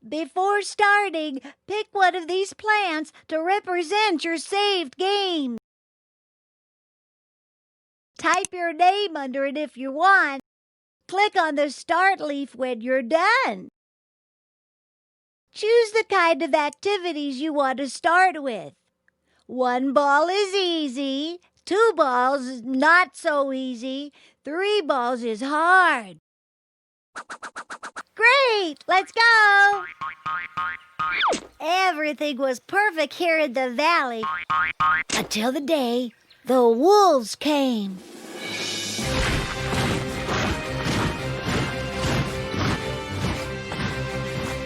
Before starting, pick one of these plants to represent your saved game. Type your name under it if you want. Click on the start leaf when you're done. Choose the kind of activities you want to start with. 1 ball is easy, 2 balls is not so easy, 3 balls is hard. Great! Let's go! Everything was perfect here in the valley until the day the wolves came.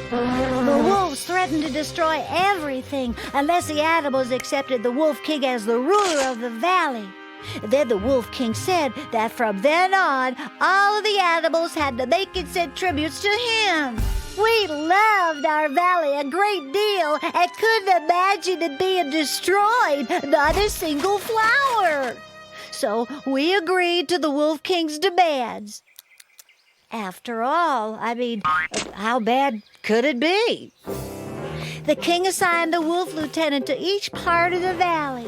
The wolves threatened to destroy everything unless the animals accepted the Wolf King as the ruler of the valley. Then the Wolf King said that from then on, all of the animals had to make and send tributes to him. We loved our valley a great deal and couldn't imagine it being destroyed, not a single flower. So we agreed to the Wolf King's demands. After all, how bad could it be? The king assigned a wolf lieutenant to each part of the valley.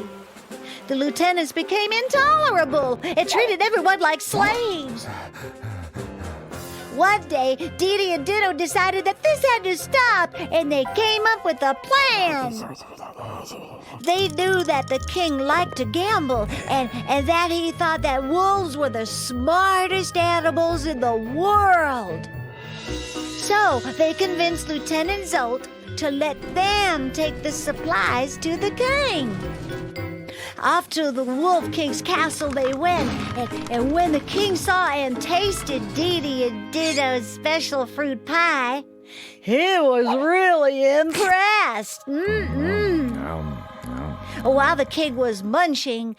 The lieutenants became intolerable and treated everyone like slaves. One day, Didi and Ditto decided that this had to stop, and they came up with a plan. They knew that the king liked to gamble, and that he thought that wolves were the smartest animals in the world. So they convinced Lieutenant Zolt to let them take the supplies to the king. Off to the Wolf King's castle they went, and when the king saw and tasted Didi and Ditto's special fruit pie, he was really impressed. While the king was munching,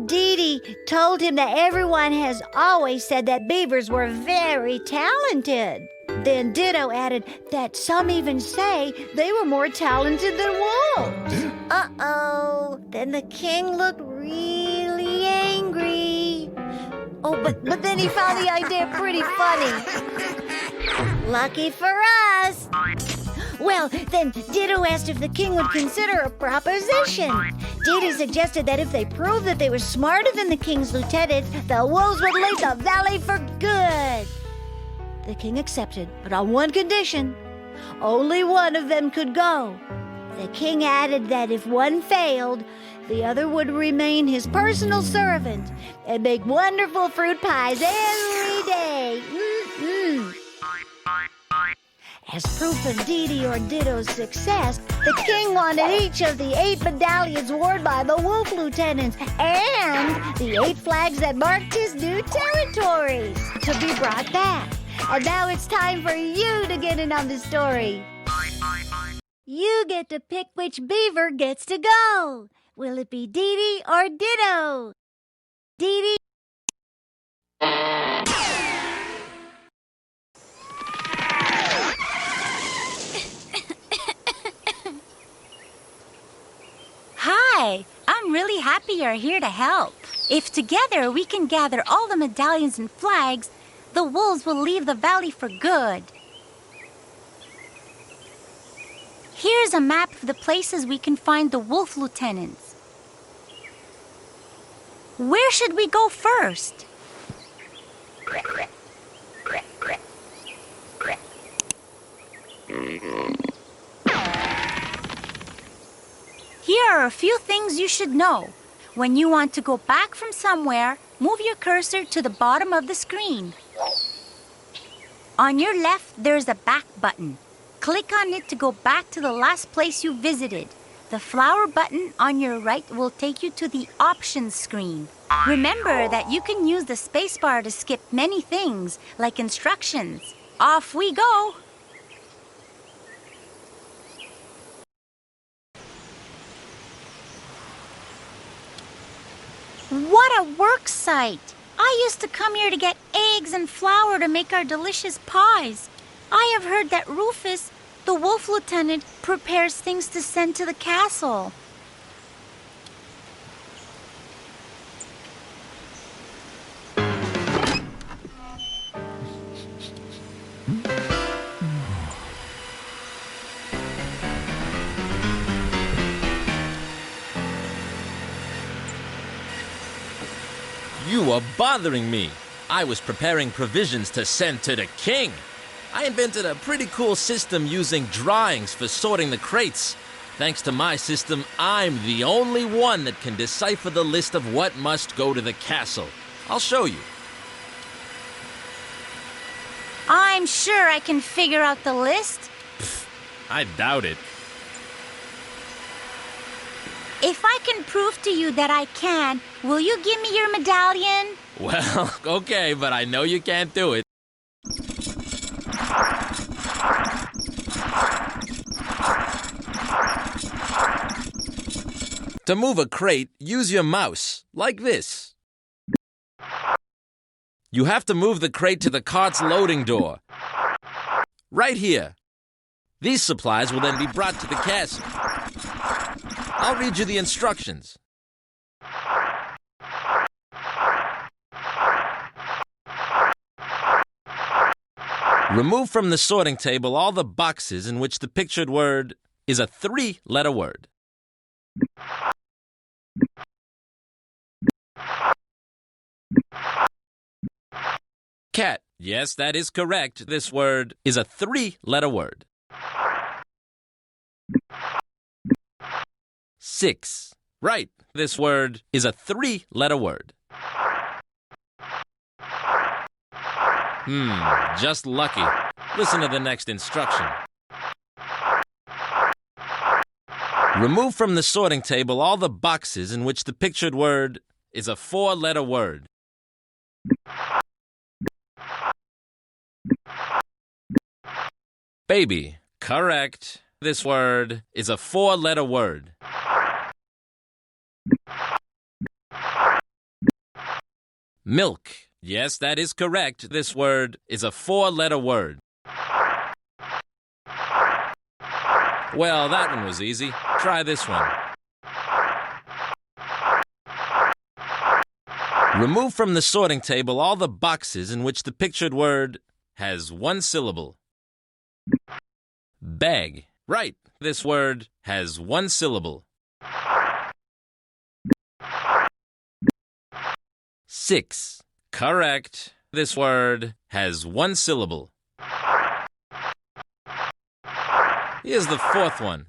Didi told him that everyone has always said that beavers were very talented. Then Ditto added that some even say they were more talented than wolves. Uh-oh. Then the king looked really angry. Oh, but then he found the idea pretty funny. Lucky for us. Well, then Ditto asked if the king would consider a proposition. Didi suggested that if they proved that they were smarter than the king's lieutenants, the wolves would leave the valley for good. The king accepted, but on one condition. Only one of them could go. The king added that if one failed, the other would remain his personal servant and make wonderful fruit pies every day. As proof of Didi or Ditto's success, the king wanted each of the 8 medallions worn by the wolf lieutenants and the 8 flags that marked his new territories to be brought back. And now it's time for you to get in on the story. You get to pick which beaver gets to go. Will it be Didi or Ditto? Didi. Hi, I'm really happy you're here to help. If together we can gather all the medallions and flags, the wolves will leave the valley for good. Here's a map of the places we can find the wolf lieutenants. Where should we go first? Here are a few things you should know. When you want to go back from somewhere, move your cursor to the bottom of the screen. On your left, there's a back button. Click on it to go back to the last place you visited. The flower button on your right will take you to the options screen. Remember that you can use the spacebar to skip many things, like instructions. Off we go! What a work site! I used to come here to get eggs and flour to make our delicious pies. I have heard that Rufus, the wolf lieutenant, prepares things to send to the castle. You are bothering me. I was preparing provisions to send to the king. I invented a pretty cool system using drawings for sorting the crates. Thanks to my system, I'm the only one that can decipher the list of what must go to the castle. I'll show you. I'm sure I can figure out the list. I doubt it. If I can prove to you that I can, will you give me your medallion? Well, okay, but I know you can't do it. To move a crate, use your mouse, like this. You have to move the crate to the cart's loading door. Right here. These supplies will then be brought to the castle. I'll read you the instructions. Remove from the sorting table all the boxes in which the pictured word is a 3-letter word. Cat. Yes, that is correct. This word is a 3-letter word. 6. Right. This word is a 3-letter word. Just lucky. Listen to the next instruction. Remove from the sorting table all the boxes in which the pictured word is a 4-letter word. Baby. Correct. This word is a 4-letter word. Milk. Yes, that is correct. This word is a 4-letter word. Well, that one was easy. Try this one. Remove from the sorting table all the boxes in which the pictured word has 1 syllable. Bag. Right. This word has 1 syllable. 6. Correct. This word has 1 syllable. Here's the 4th one.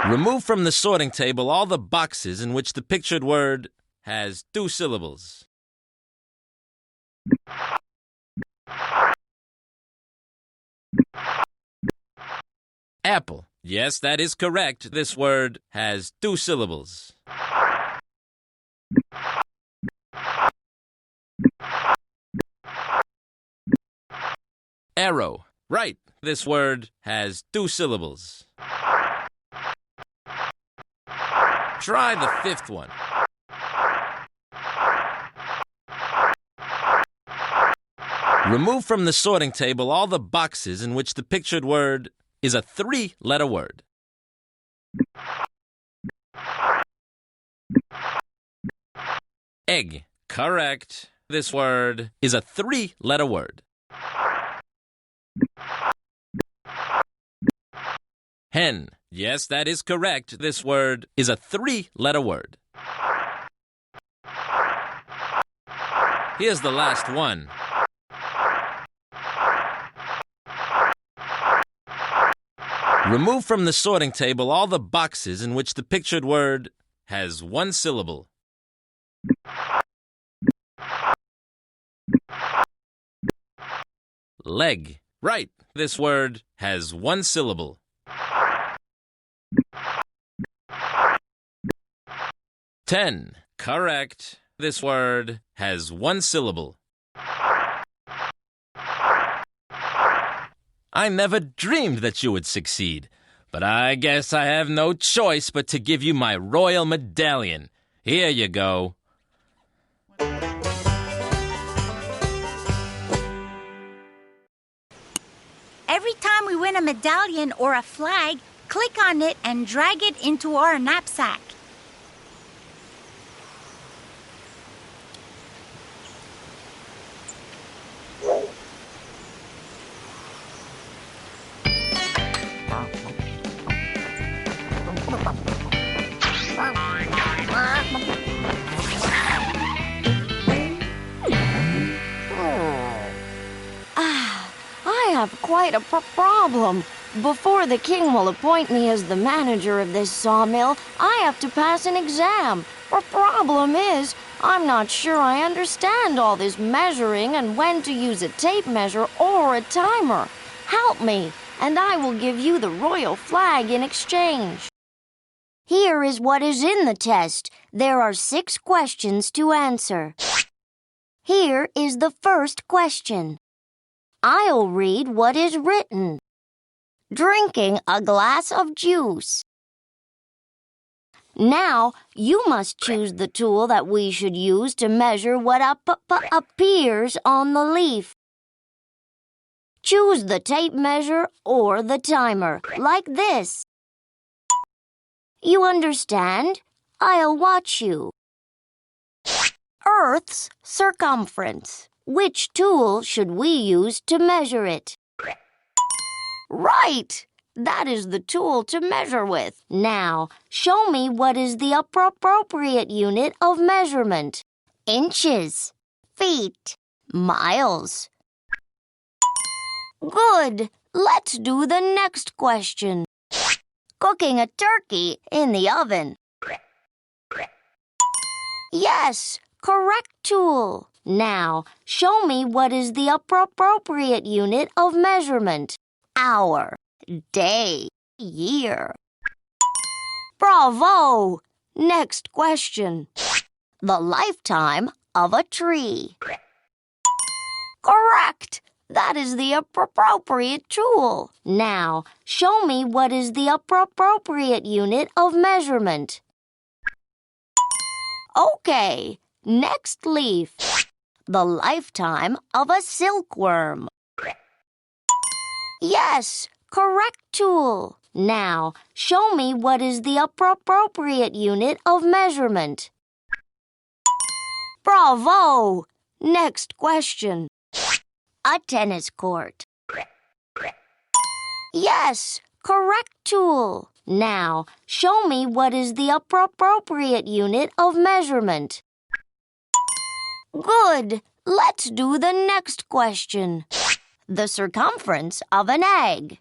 Remove from the sorting table all the boxes in which the pictured word has 2 syllables. Apple. Yes, that is correct. This word has 2 syllables. Arrow. Right. This word has 2 syllables. Try the 5th one. Remove from the sorting table all the boxes in which the pictured word is a 3-letter word. Egg. Correct. This word is a 3-letter word. Hen. Yes, that is correct. This word is a 3-letter word. Here's the last one. Remove from the sorting table all the boxes in which the pictured word has 1 syllable. Leg. Right. This word has 1 syllable. Ten. Correct. This word has 1 syllable. I never dreamed that you would succeed, but I guess I have no choice but to give you my royal medallion. Here you go. Every time we win a medallion or a flag, click on it and drag it into our knapsack. I have quite a problem. Before the king will appoint me as the manager of this sawmill, I have to pass an exam. The problem is, I'm not sure I understand all this measuring and when to use a tape measure or a timer. Help me, and I will give you the royal flag in exchange. Here is what is in the test. There are 6 questions to answer. Here is the first question. I'll read what is written. Drinking a glass of juice. Now, you must choose the tool that we should use to measure what appears on the leaf. Choose the tape measure or the timer, like this. You understand? I'll watch you. Earth's circumference. Which tool should we use to measure it? Right! That is the tool to measure with. Now, show me what is the appropriate unit of measurement. Inches, feet, miles. Good! Let's do the next question. Cooking a turkey in the oven. Yes, correct tool. Now, show me what is the appropriate unit of measurement. Hour, day, year. Bravo! Next question. The lifetime of a tree. Correct! That is the appropriate tool. Now, show me what is the appropriate unit of measurement. Okay, next leaf. The lifetime of a silkworm. Yes, correct tool. Now, show me what is the appropriate unit of measurement. Bravo! Next question. A tennis court. Yes, correct tool. Now, show me what is the appropriate unit of measurement. Good. Let's do the next question. The circumference of an egg.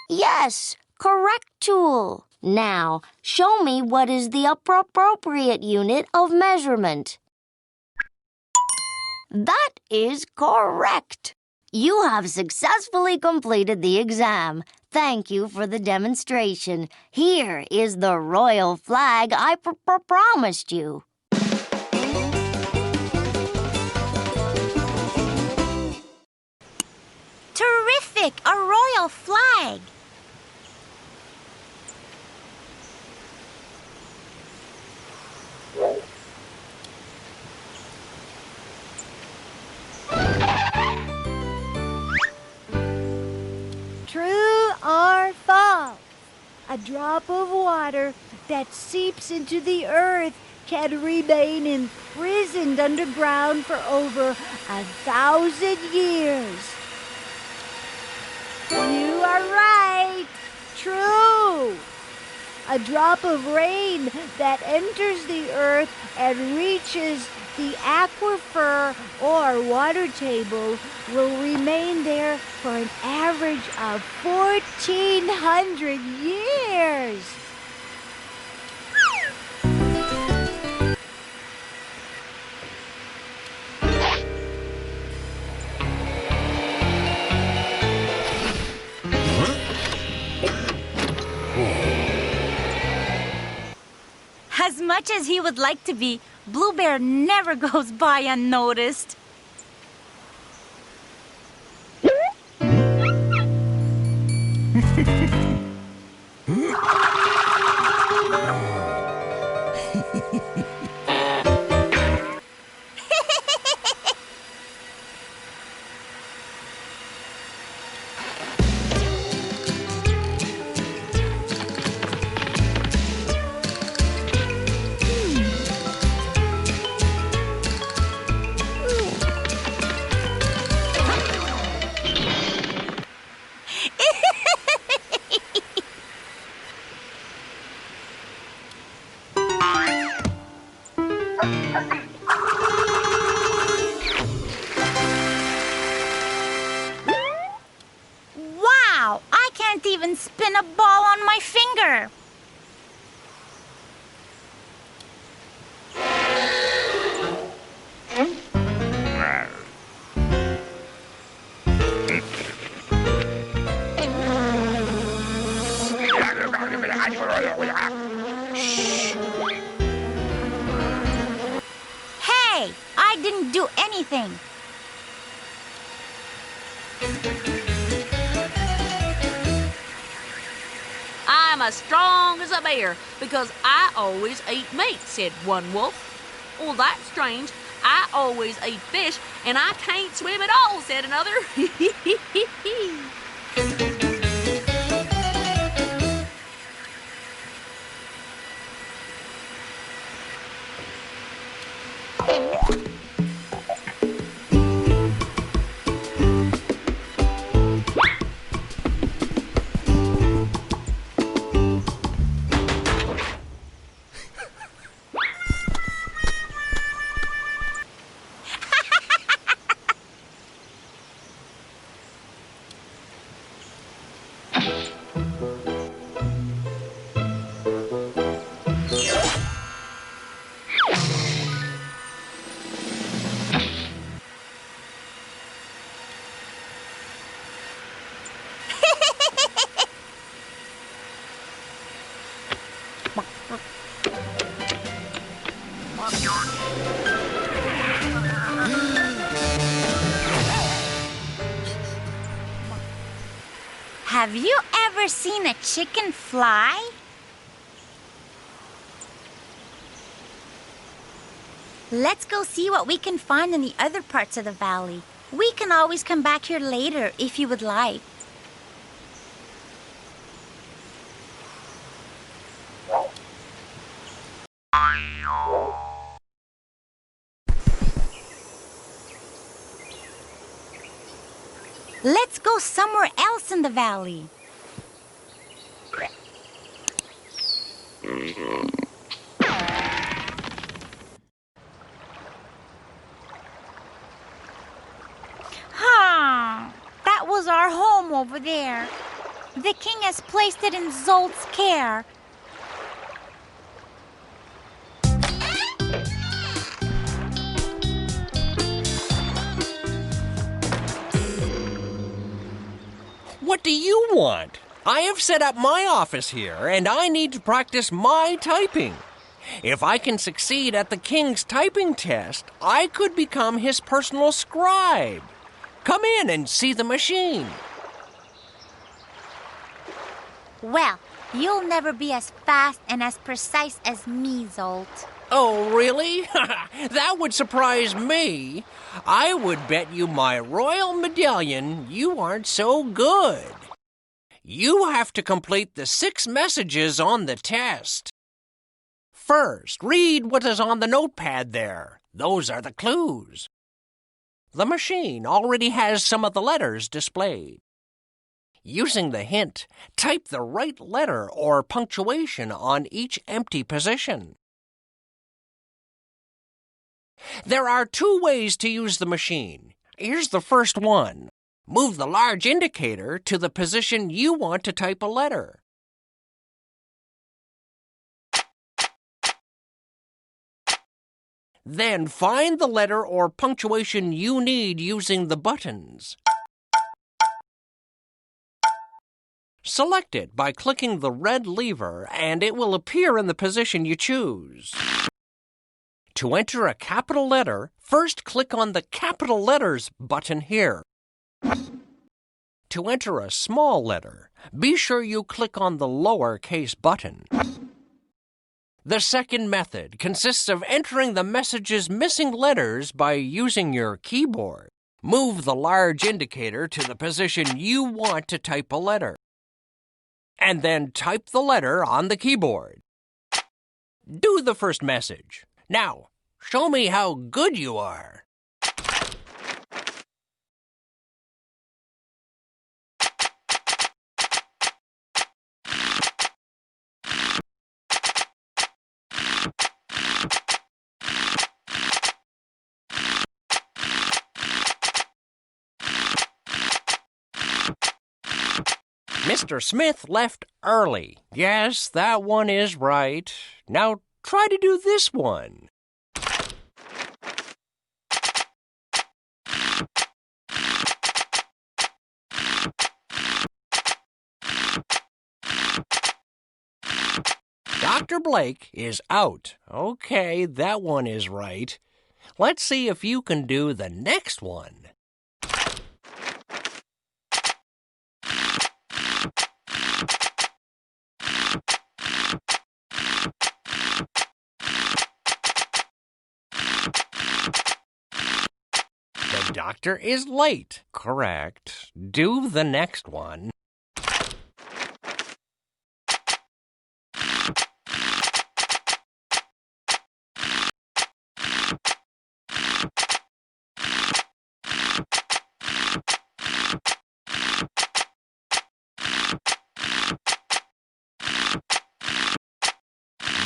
Yes, correct tool. Now, show me what is the appropriate unit of measurement. That is correct. You have successfully completed the exam. Thank you for the demonstration. Here is the royal flag I promised you. Terrific! A royal flag! True or false? A drop of water that seeps into the earth can remain imprisoned underground for over 1,000 years. You are right. True. A drop of rain that enters the earth and reaches the aquifer or water table will remain there for an average of 1,400 years. As much as he would like to be, Blue Bear never goes by unnoticed. Wow! I can't even spin a ball on my finger. Hey, I didn't do anything. I'm as strong as a bear because I always eat meat, said one wolf. Well, that's strange. I always eat fish and I can't swim at all, said another. Have you ever seen a chicken fly? Let's go see what we can find in the other parts of the valley. We can always come back here later if you would like. Let's go somewhere else in the valley. That was our home over there. The king has placed it in Zolt's care. What do you want? I have set up my office here, and I need to practice my typing. If I can succeed at the king's typing test, I could become his personal scribe. Come in and see the machine. Well, you'll never be as fast and as precise as me, Zolt. Oh, really? That would surprise me. I would bet you my royal medallion you aren't so good. You have to complete the 6 messages on the test. First, read what is on the notepad there. Those are the clues. The machine already has some of the letters displayed. Using the hint, type the right letter or punctuation on each empty position. There are 2 ways to use the machine. Here's the first one. Move the large indicator to the position you want to type a letter. Then find the letter or punctuation you need using the buttons. Select it by clicking the red lever and it will appear in the position you choose. To enter a capital letter, first click on the Capital Letters button here. To enter a small letter, be sure you click on the lowercase button. The second method consists of entering the message's missing letters by using your keyboard. Move the large indicator to the position you want to type a letter. And then type the letter on the keyboard. Do the first message. Now, show me how good you are. Mr. Smith left early. Yes, that one is right. Now try to do this one. Dr. Blake is out. Okay, that one is right. Let's see if you can do the next one. The doctor is late. Correct. Do the next one.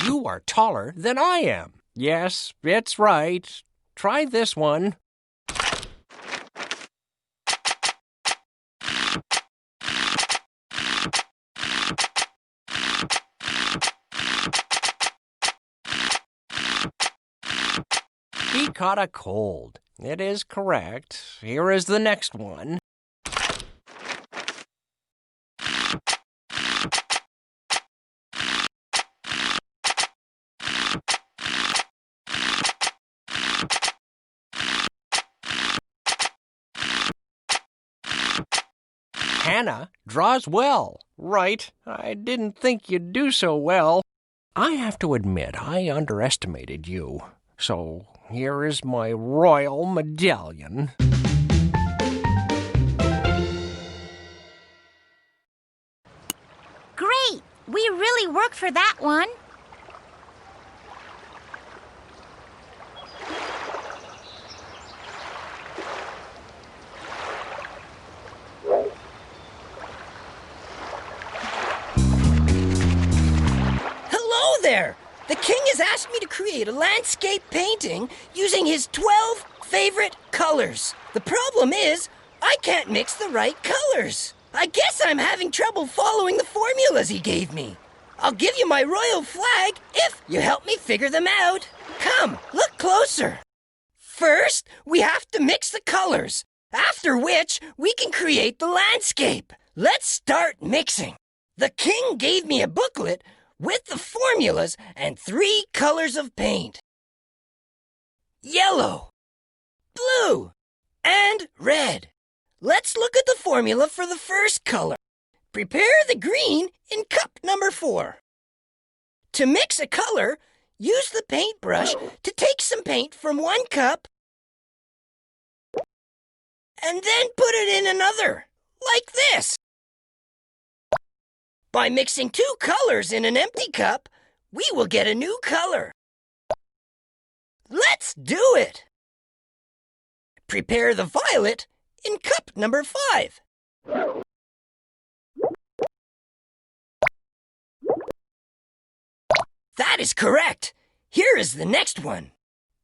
You are taller than I am. Yes, it's right. Try this one. He caught a cold. It is correct. Here is the next one. Hannah draws well. Right, I didn't think you'd do so well. I have to admit, I underestimated you. So here is my royal medallion. Great! We really worked for that one. Hello there! The king has asked me to create a landscape painting using his 12 favorite colors. The problem is, I can't mix the right colors. I guess I'm having trouble following the formulas he gave me. I'll give you my royal flag if you help me figure them out. Come, look closer. First, we have to mix the colors, after which we can create the landscape. Let's start mixing. The king gave me a booklet with the formulas and 3 colors of paint. Yellow, blue, and red. Let's look at the formula for the first color. Prepare the green in cup number 4. To mix a color, use the paintbrush to take some paint from one cup and then put it in another, like this. By mixing 2 colors in an empty cup, we will get a new color. Let's do it! Prepare the violet in cup number 5. That is correct. Here is the next one.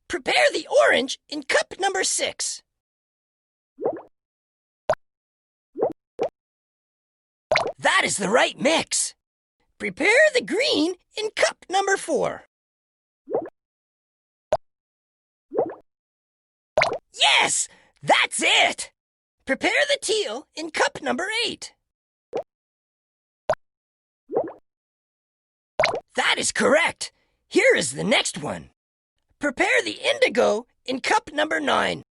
Prepare the orange in cup number 6. That is the right mix. Prepare the green in cup number 4. Yes, that's it. Prepare the teal in cup number 8. That is correct. Here is the next one. Prepare the indigo in cup number 9.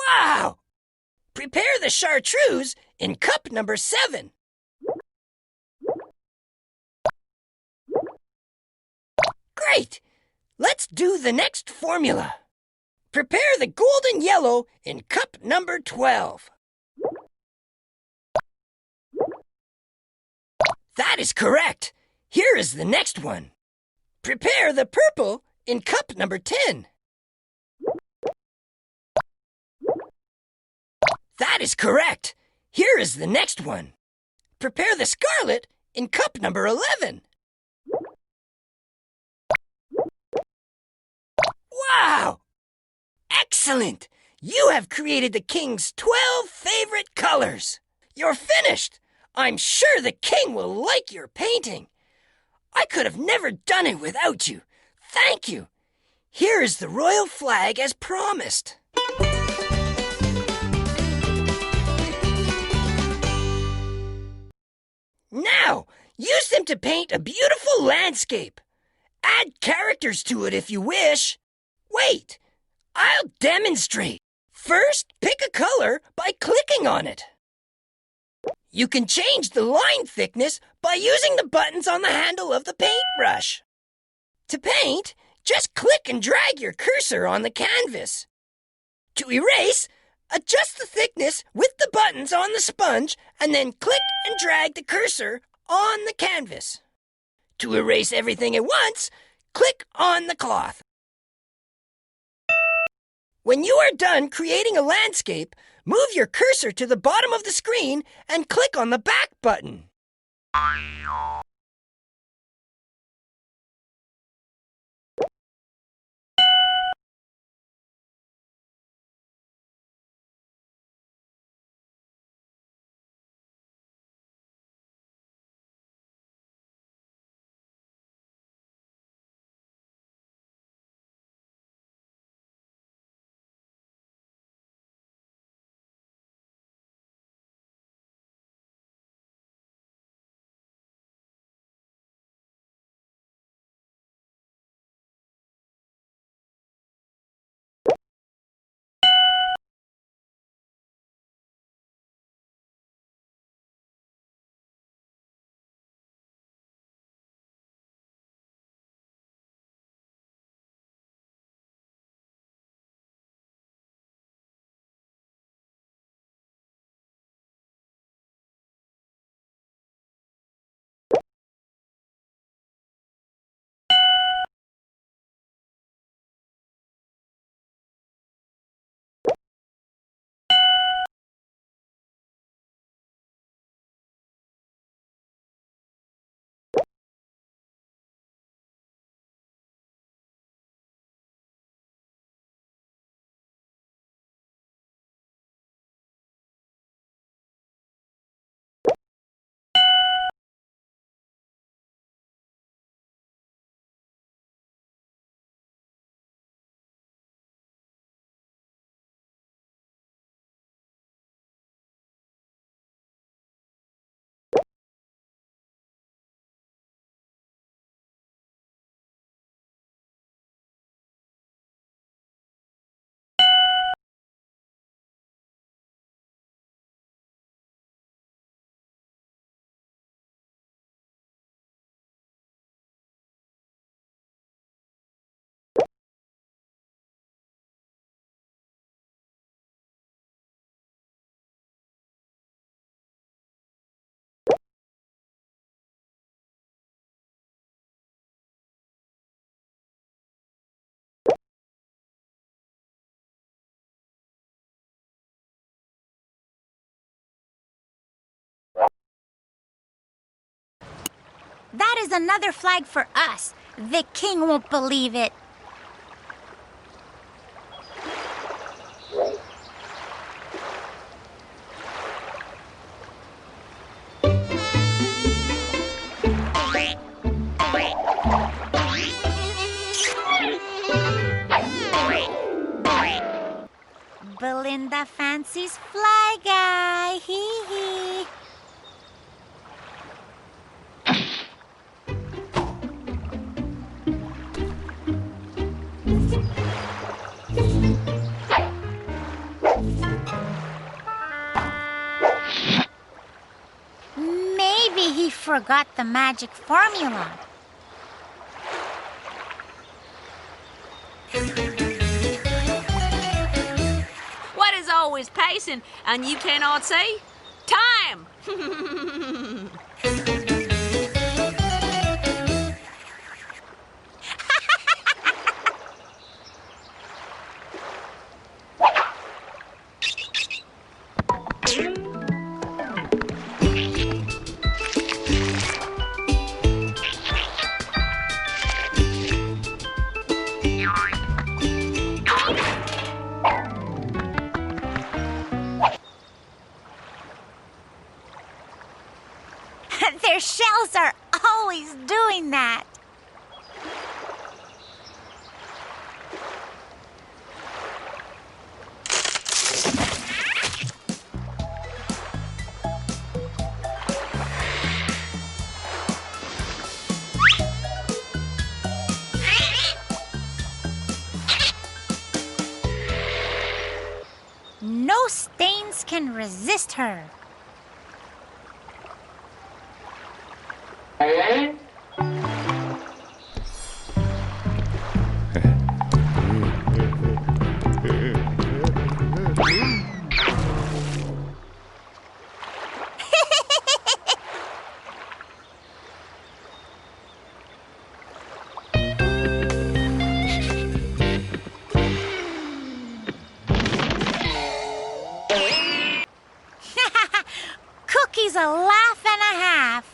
Wow! Prepare the chartreuse in cup number 7. Great! Let's do the next formula. Prepare the golden yellow in cup number 12. That is correct. Here is the next one. Prepare the purple in cup number 10. That is correct. Here is the next one. Prepare the scarlet in cup number 11. Wow! Excellent! You have created the king's 12 favorite colors. You're finished. I'm sure the king will like your painting. I could have never done it without you. Thank you. Here is the royal flag as promised. Now, use them to paint a beautiful landscape. Add characters to it if you wish. Wait, I'll demonstrate. First, pick a color by clicking on it. You can change the line thickness by using the buttons on the handle of the paintbrush. To paint, just click and drag your cursor on the canvas. To erase, adjust the thickness with the buttons on the sponge and then click and drag the cursor on the canvas. To erase everything at once, click on the cloth. When you are done creating a landscape, move your cursor to the bottom of the screen and click on the back button. That is another flag for us. The king won't believe it. Belinda fancies fly guy. Hee hee. Maybe he forgot the magic formula. What is always pacing and you cannot see? Time! Their shells are always doing that. No stains can resist her. Cookie's a laugh and a half.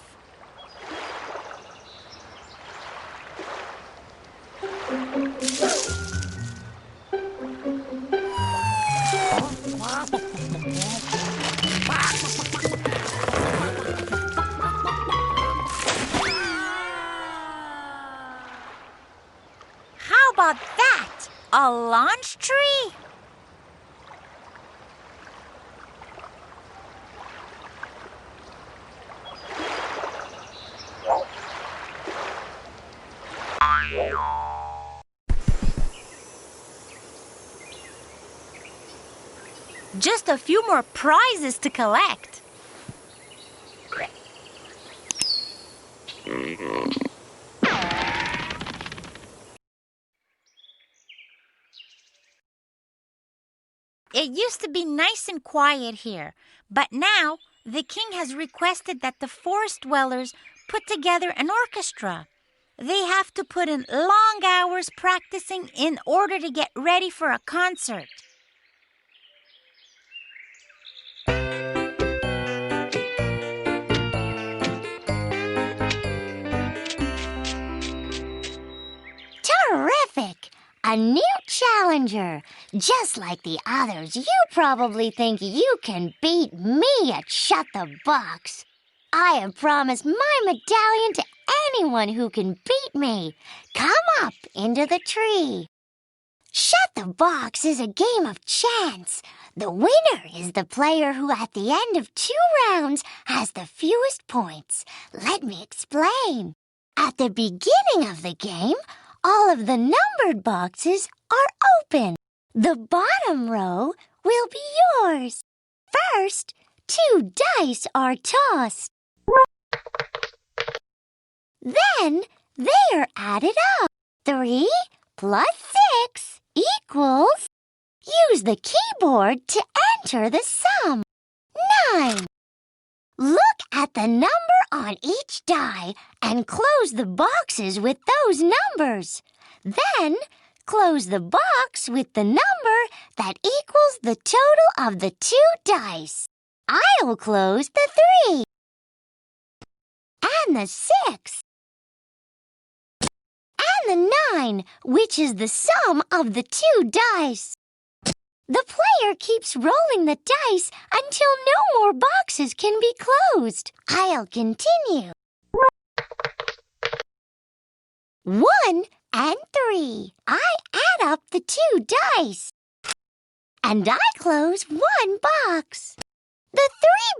How about that? A launch tree? Just a few more prizes to collect. It used to be nice and quiet here, but now the king has requested that the forest dwellers put together an orchestra. They have to put in long hours practicing in order to get ready for a concert. Terrific! A new challenger. Just like the others, you probably think you can beat me at Shut the Box. I have promised my medallion to anyone who can beat me. Come up into the tree. Shut the Box is a game of chance. The winner is the player who at the end of 2 rounds has the fewest points. Let me explain. At the beginning of the game, all of the numbered boxes are open. The bottom row will be yours. First, 2 dice are tossed. Then they are added up. 3 plus 6 equals... Use the keyboard to enter the sum. 9. Look at the number on each die and close the boxes with those numbers. Then close the box with the number that equals the total of the 2 dice. I'll close the 3 and the 6 and the 9, which is the sum of the 2 dice. The player keeps rolling the dice until no more boxes can be closed. I'll continue. 1 and 3. I add up the 2 dice. And I close 1 box. The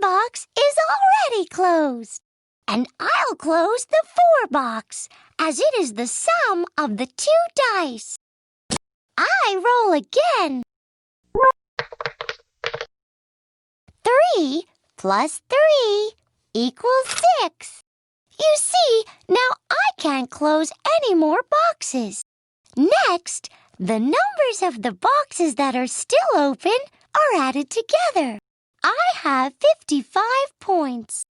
3 box is already closed. And I'll close the 4 box, as it is the sum of the 2 dice. I roll again. 3 plus 3 equals 6. You see, now I can't close any more boxes. Next, the numbers of the boxes that are still open are added together. I have 55 points.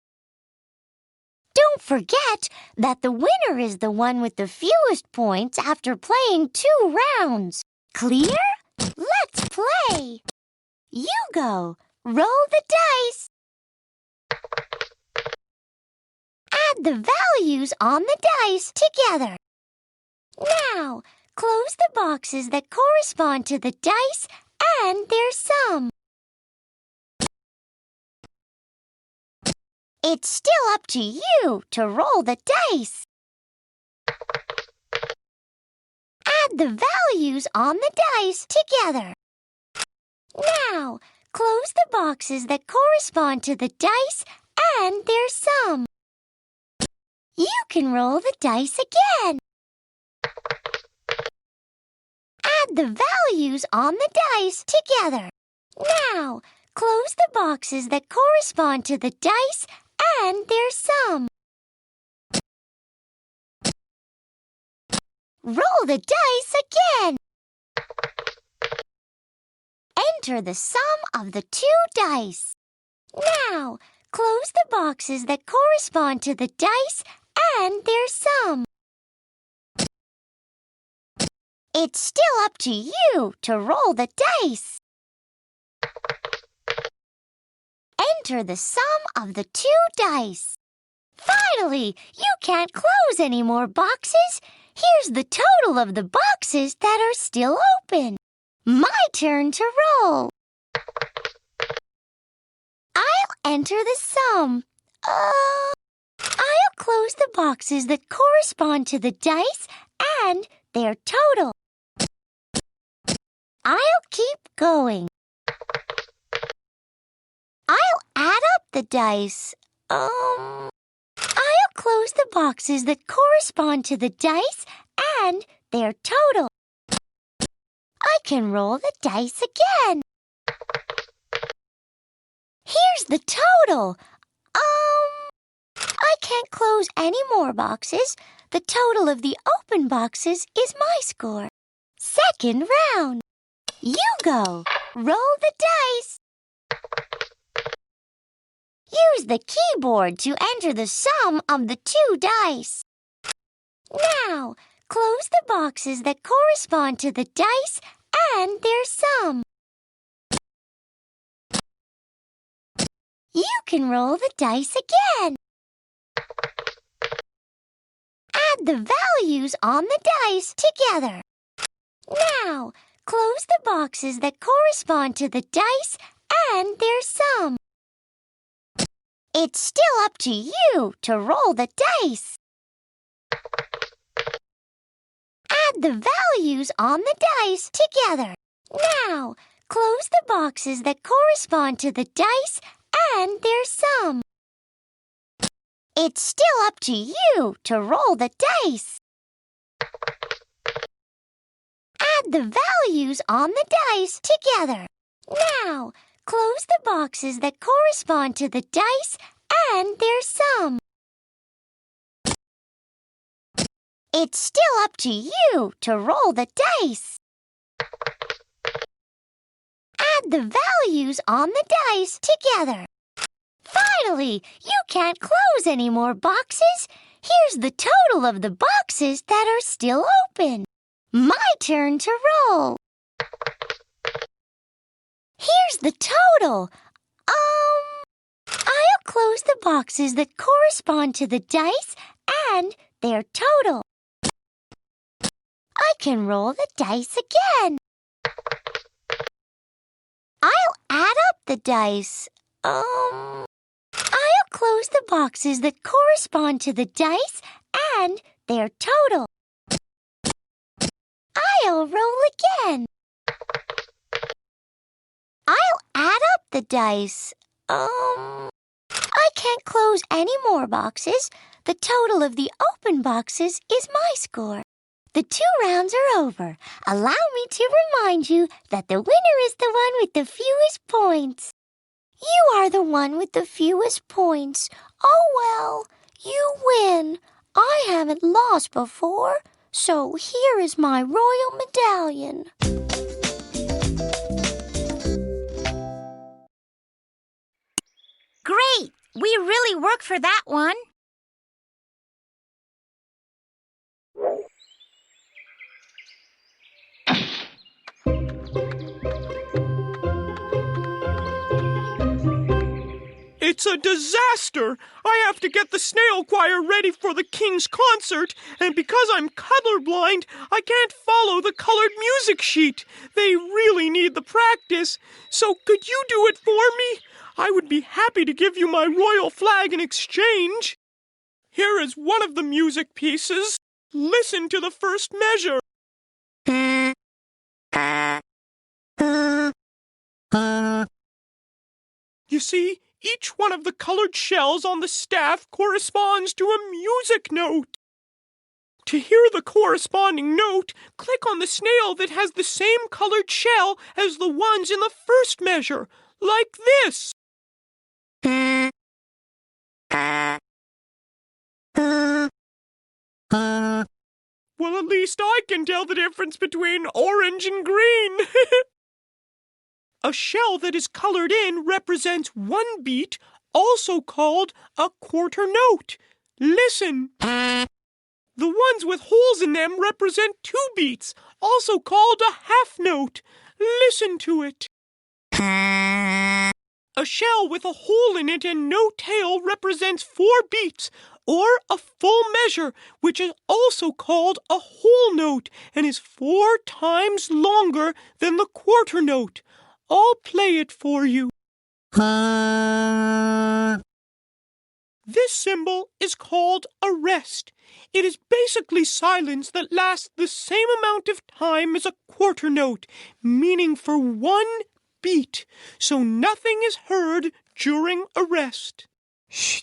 Don't forget that the winner is the one with the fewest points after playing 2 rounds. Clear? Let's play. You go. Roll the dice. Add the values on the dice together. Now, close the boxes that correspond to the dice and their sum. It's still up to you to roll the dice. Add the values on the dice together. Now, close the boxes that correspond to the dice and their sum. You can roll the dice again. Add the values on the dice together. Now, close the boxes that correspond to the dice and their sum. Roll the dice again. Enter the sum of the two dice. Now, close the boxes that correspond to the dice and their sum. It's still up to you to roll the dice. Enter the sum of the two dice. Finally, you can't close any more boxes. Here's the total of the boxes that are still open. My turn to roll. I'll enter the sum. I'll close the boxes that correspond to the dice and their total. I'll keep going. I'll add up the dice. I'll close the boxes that correspond to the dice and their total. I can roll the dice again. Here's the total. I can't close any more boxes. The total of the open boxes is my score. Second round. You go. Roll the dice. Use the keyboard to enter the sum of the two dice. Now, close the boxes that correspond to the dice and their sum. You can roll the dice again. Add the values on the dice together. Now, close the boxes that correspond to the dice and their sum. It's still up to you to roll the dice. Add the values on the dice together. Now, close the boxes that correspond to the dice and their sum. It's still up to you to roll the dice. Add the values on the dice together. Now, close the boxes that correspond to the dice and their sum. It's still up to you to roll the dice. Add the values on the dice together. Finally, you can't close any more boxes. Here's the total of the boxes that are still open. My turn to roll. Here's the total. I'll close the boxes that correspond to the dice and their total. I can roll the dice again. I'll add up the dice. I'll close the boxes that correspond to the dice and their total. I'll roll again. I'll add up the dice. I can't close any more boxes. The total of the open boxes is my score. The 2 rounds are over. Allow me to remind you that the winner is the one with the fewest points. You are the one with the fewest points. Oh well, you win. I haven't lost before, so here is my royal medallion. Great! We really worked for that one. It's a disaster! I have to get the snail choir ready for the king's concert, and because I'm colorblind, I can't follow the colored music sheet. They really need the practice. So could you do it for me? I would be happy to give you my royal flag in exchange. Here is one of the music pieces. Listen to the first measure. You see, each one of the colored shells on the staff corresponds to a music note. To hear the corresponding note, click on the snail that has the same colored shell as the ones in the first measure, like this. Well, at least I can tell the difference between orange and green. A shell that is colored in represents one beat, also called a quarter note. Listen. The ones with holes in them represent 2 beats, also called a half note. Listen to it. A shell with a hole in it and no tail represents 4 beats, or a full measure, which is also called a whole note and is 4 times longer than the quarter note. I'll play it for you. This symbol is called a rest. It is basically silence that lasts the same amount of time as a quarter note, meaning for 1 beat, so nothing is heard during a rest. Shh.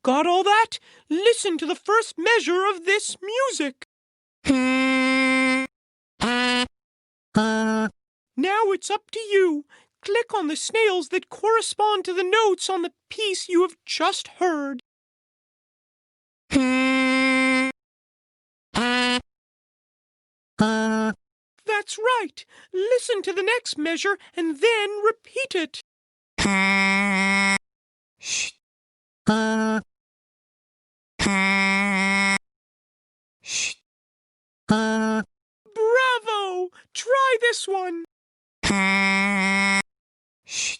Got all that? Listen to the first measure of this music. Now it's up to you. Click on the snails that correspond to the notes on the piece you have just heard. That's right. Listen to the next measure and then repeat it. Shh. Shh. Bravo! Try this one. Shh. Shh.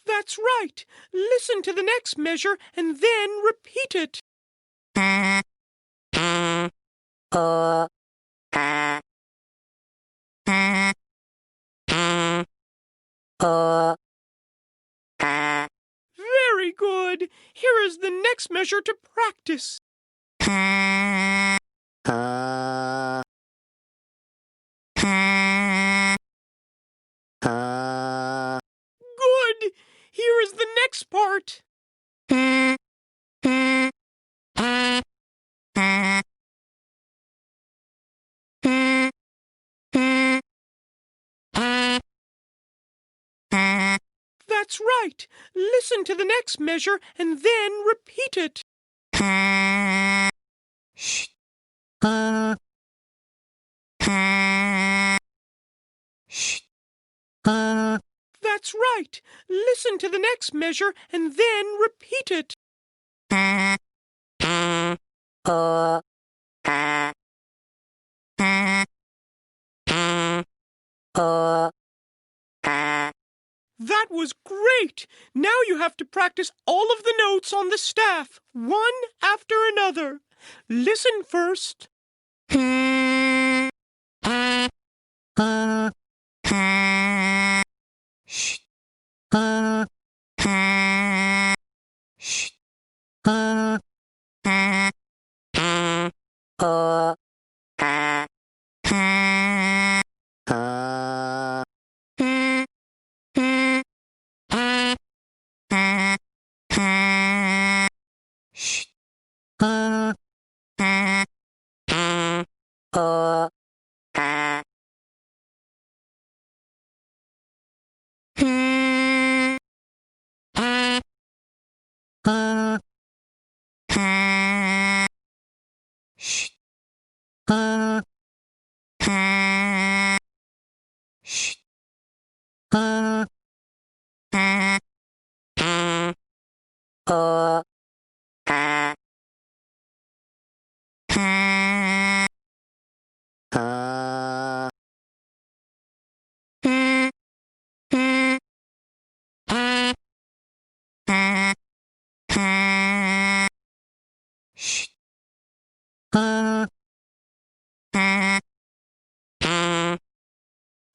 That's right. Listen to the next measure and then repeat it. Very good. Here is the next measure to practice. Good. Here is the next part. That's right. Listen to the next measure and then repeat it. Shh. Shh. That's right. Listen to the next measure and then repeat it. That was great! Now you have to practice all of the notes on the staff, one after another. Listen first. Shh. Shh. Shh.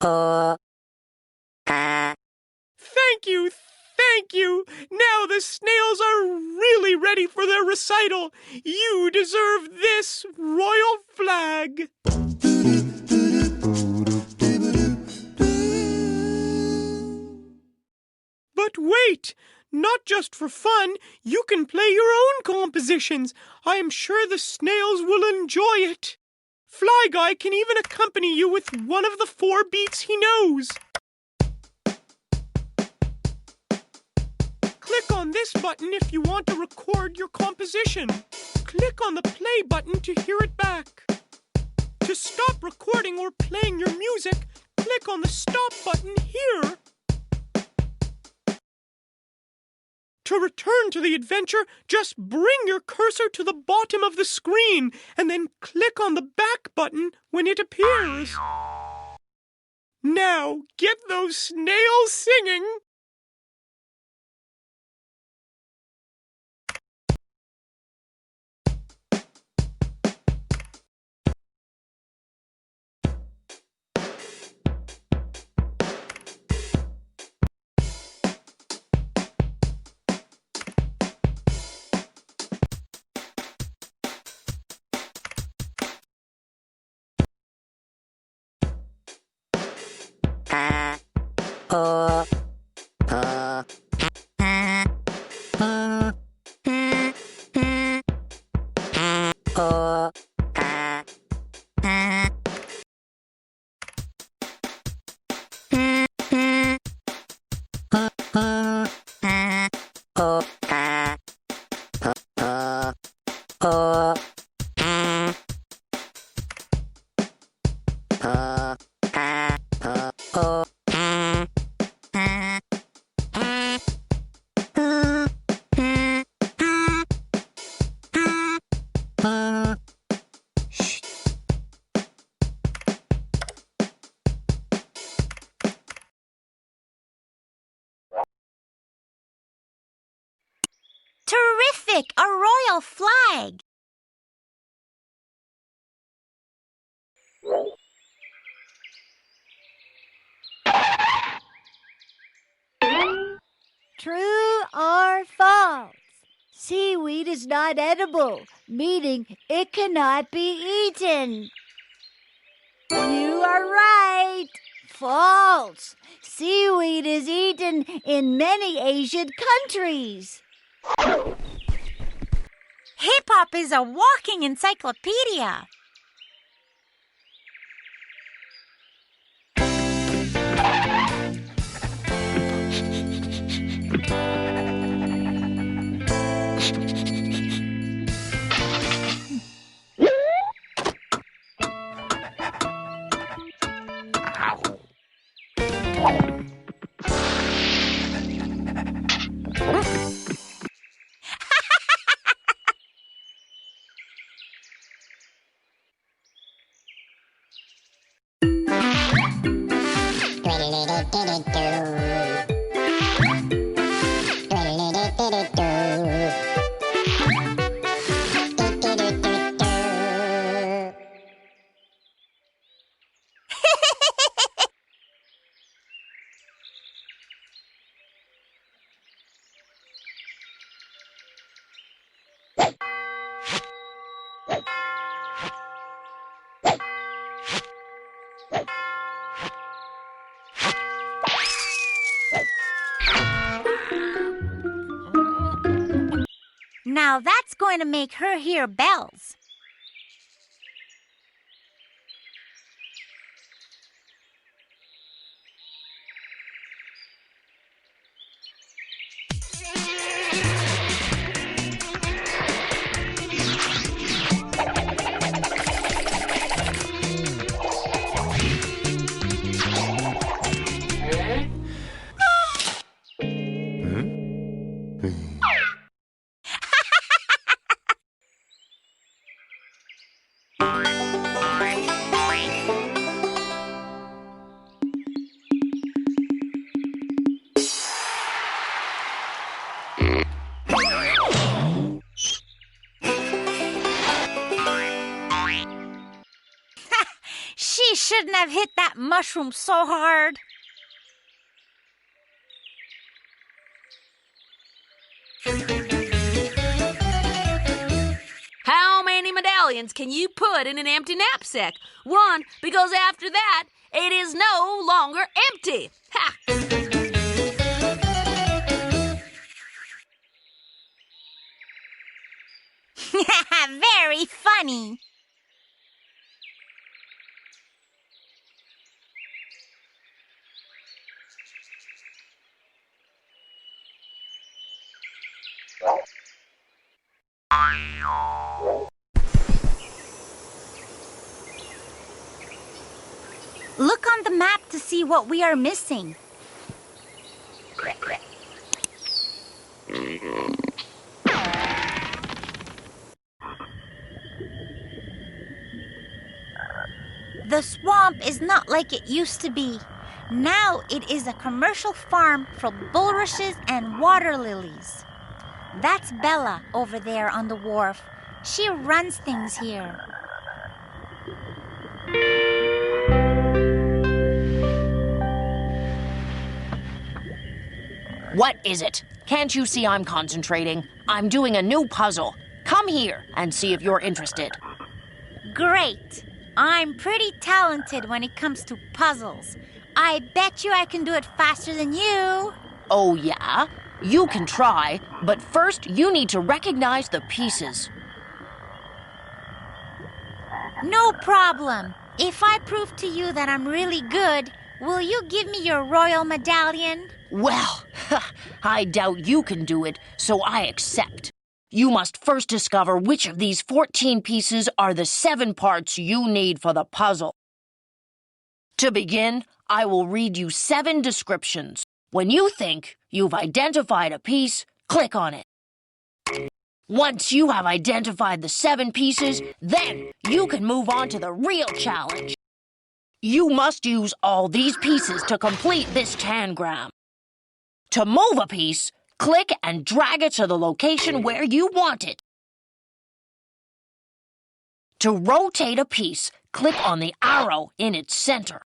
Thank you, thank you. Now the snails are really ready for their recital. You deserve this royal flag. But wait! Not just for fun, you can play your own compositions. I am sure the snails will enjoy it. Fly Guy can even accompany you with one of the 4 beats he knows. Click on this button if you want to record your composition. Click on the play button to hear it back. To stop recording or playing your music, click on the stop button here. To return to the adventure, just bring your cursor to the bottom of the screen and then click on the back button when it appears. Now, get those snails singing! Terrific! A royal flag! True or false? Seaweed is not edible, meaning it cannot be eaten. You are right. False. Seaweed is eaten in many Asian countries. Hip-hop is a walking encyclopedia. Now that's going to make her hear bells. shouldn't have hit that mushroom so hard. How many medallions can you put in an empty knapsack? One, because after that, it is no longer empty. Ha! Very funny. Look on the map to see what we are missing. The swamp is not like it used to be. Now it is a commercial farm for bulrushes and water lilies. That's Bella over there on the wharf. She runs things here. What is it? Can't you see I'm concentrating? I'm doing a new puzzle. Come here and see if you're interested. Great. I'm pretty talented when it comes to puzzles. I bet you I can do it faster than you. Oh, yeah? You can try, but first you need to recognize the pieces. No problem. If I prove to you that I'm really good, will you give me your royal medallion? Well, I doubt you can do it, so I accept. You must first discover which of these 14 pieces are the 7 parts you need for the puzzle. To begin, I will read you 7 descriptions. When you think you've identified a piece, click on it. Once you have identified the 7 pieces, then you can move on to the real challenge. You must use all these pieces to complete this tangram. To move a piece, click and drag it to the location where you want it. To rotate a piece, click on the arrow in its center.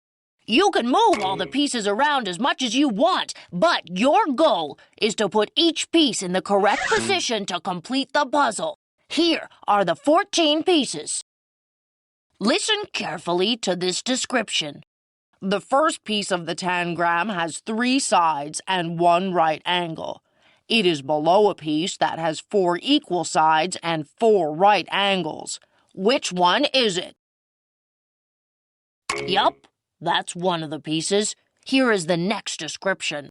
You can move all the pieces around as much as you want, but your goal is to put each piece in the correct position to complete the puzzle. Here are the 14 pieces. Listen carefully to this description. The first piece of the tangram has 3 sides and 1 right angle. It is below a piece that has 4 equal sides and 4 right angles. Which one is it? Yup, that's one of the pieces. Here is the next description.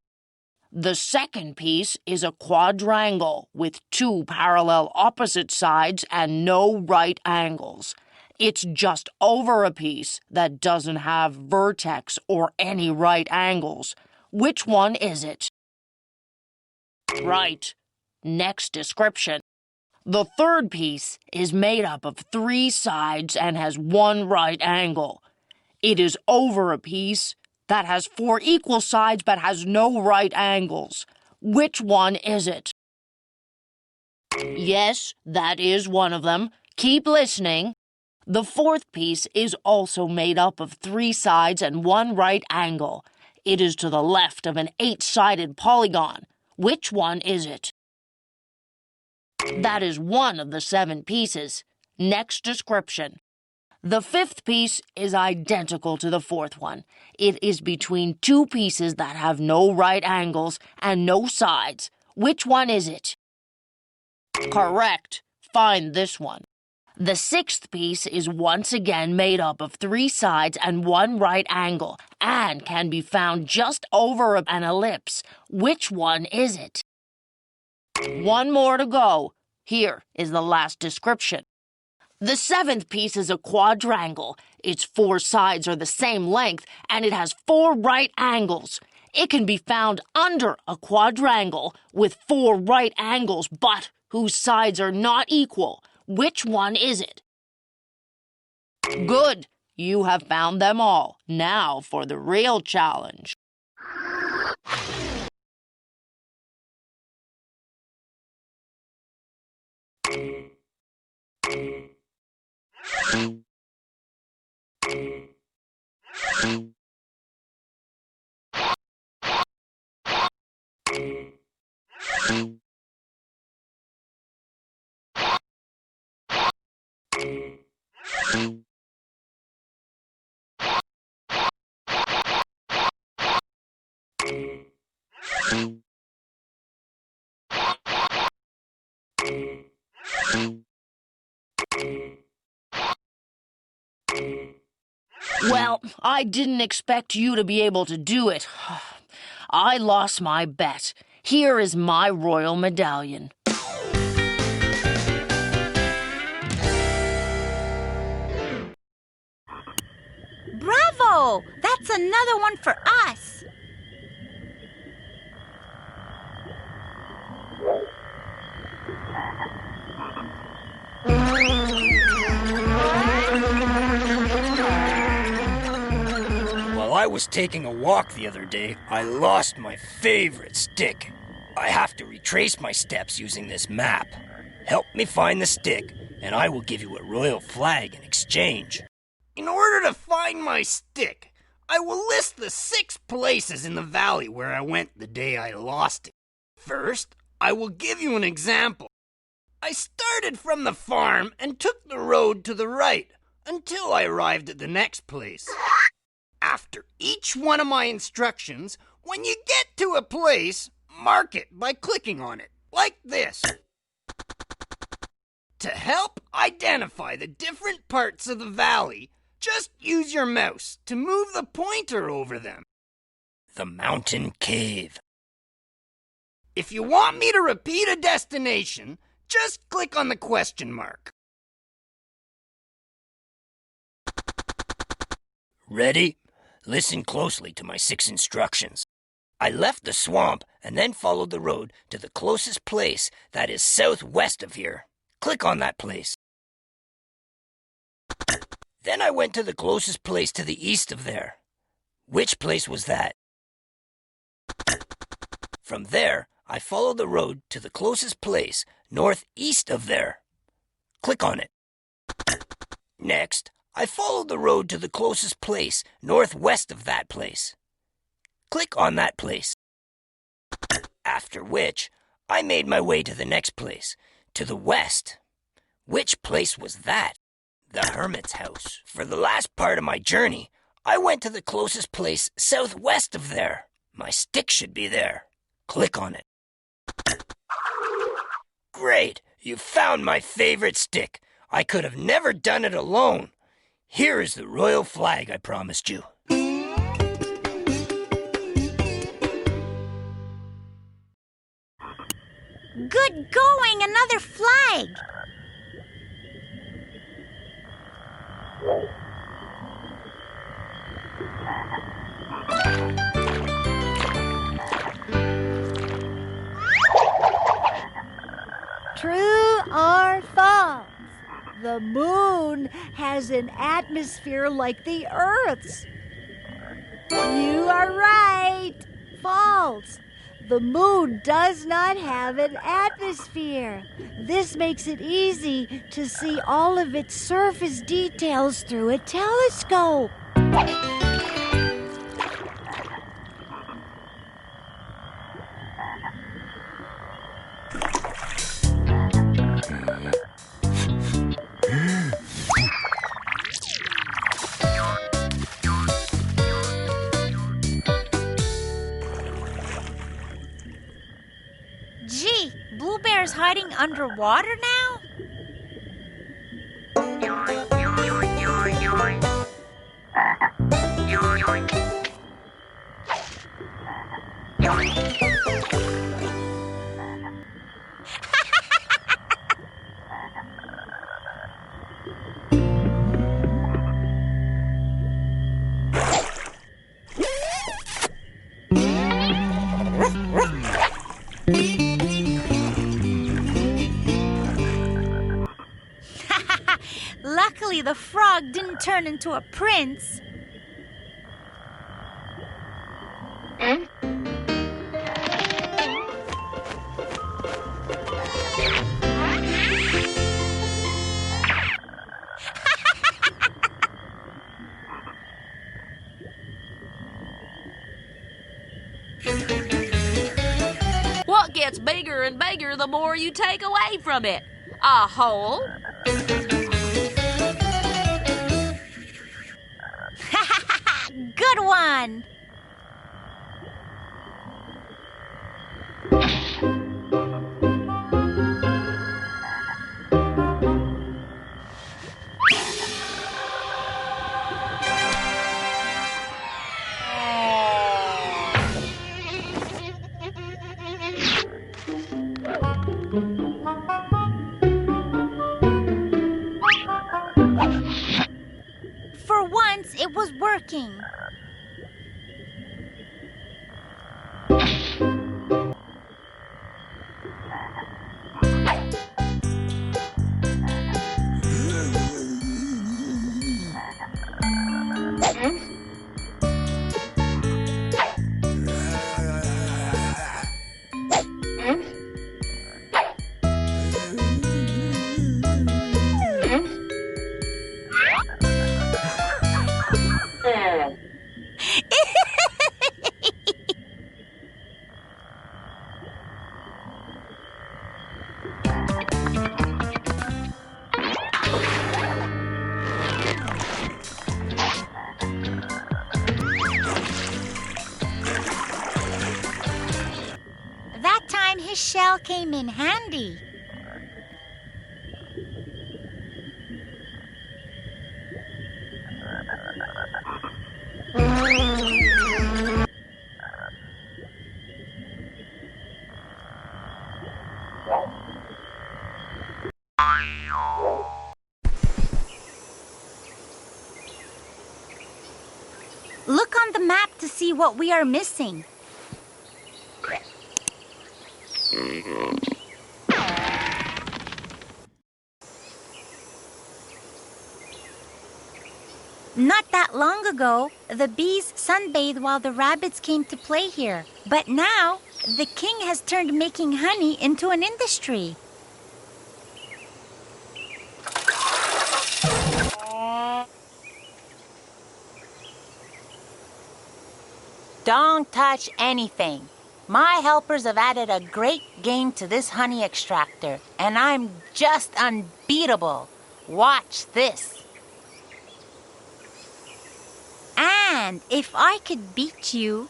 The second piece is a quadrangle with 2 parallel opposite sides and no right angles. It's just over a piece that doesn't have vertex or any right angles. Which one is it? Right. Next description. The third piece is made up of 3 sides and has 1 right angle. It is over a piece that has 4 equal sides but has no right angles. Which one is it? Yes, that is one of them. Keep listening. The fourth piece is also made up of 3 sides and 1 right angle. It is to the left of an 8-sided polygon. Which one is it? That is one of the 7 pieces. Next description. The fifth piece is identical to the fourth one. It is between 2 pieces that have no right angles and no sides. Which one is it? Correct. Find this one. The sixth piece is once again made up of 3 sides and 1 right angle and can be found just over an ellipse. Which one is it? One more to go. Here is the last description. The 7th piece is a quadrangle. Its 4 sides are the same length and it has 4 right angles. It can be found under a quadrangle with 4 right angles but whose sides are not equal. Which one is it? Good. You have found them all. Now for the real challenge. Well, I didn't expect you to be able to do it. I lost my bet. Here is my royal medallion. Bravo! That's another one for us. While I was taking a walk the other day, I lost my favorite stick. I have to retrace my steps using this map. Help me find the stick, and I will give you a royal flag in exchange. In order to find my stick, I will list the 6 places in the valley where I went the day I lost it. First, I will give you an example. I started from the farm and took the road to the right until I arrived at the next place. After each one of my instructions, when you get to a place, mark it by clicking on it, like this. To help identify the different parts of the valley, just use your mouse to move the pointer over them. The mountain cave. If you want me to repeat a destination, just click on the question mark. Ready? Listen closely to my 6 instructions. I left the swamp and then followed the road to the closest place that is southwest of here. Click on that place. Then I went to the closest place to the east of there. Which place was that? From there, I followed the road to the closest place northeast of there. Click on it. Next, I followed the road to the closest place northwest of that place. Click on that place. After which, I made my way to the next place, to the west. Which place was that? The hermit's house. For the last part of my journey, I went to the closest place southwest of there. My stick should be there. Click on it. Great! You found my favorite stick. I could have never done it alone. Here is the royal flag I promised you. Good going, another flag. True or false? The moon has an atmosphere like the Earth's. You are right. False. The moon does not have an atmosphere. This makes it easy to see all of its surface details through a telescope. Gee, Blue Bear's hiding underwater now? Luckily, the frog didn't turn into a prince. What mouth gets bigger and bigger the more you take away from it. A hole. Good one! For once, it was working. That time his shell came in handy. Look on the map to see what we are missing. Not that long ago, the bees sunbathed while the rabbits came to play here. But now, the king has turned making honey into an industry. Don't touch anything. My helpers have added a great game to this honey extractor, and I'm just unbeatable. Watch this. And if I could beat you,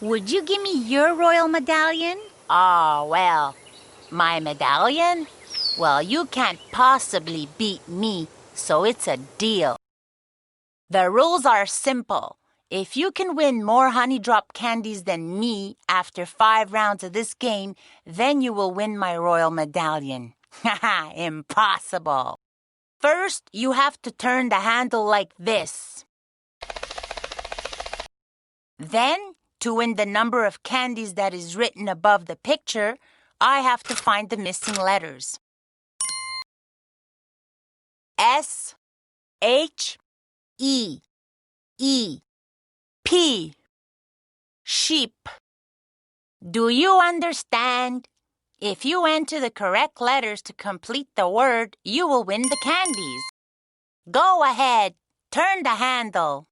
would you give me your royal medallion? Oh, well, my medallion? Well, you can't possibly beat me, so it's a deal. The rules are simple. If you can win more honey drop candies than me after 5 rounds of this game, then you will win my royal medallion. Haha, impossible. First, you have to turn the handle like this. Then, to win the number of candies that is written above the picture, I have to find the missing letters. S, H, E, E, P. Sheep. Do you understand? If you enter the correct letters to complete the word, you will win the candies. Go ahead, turn the handle.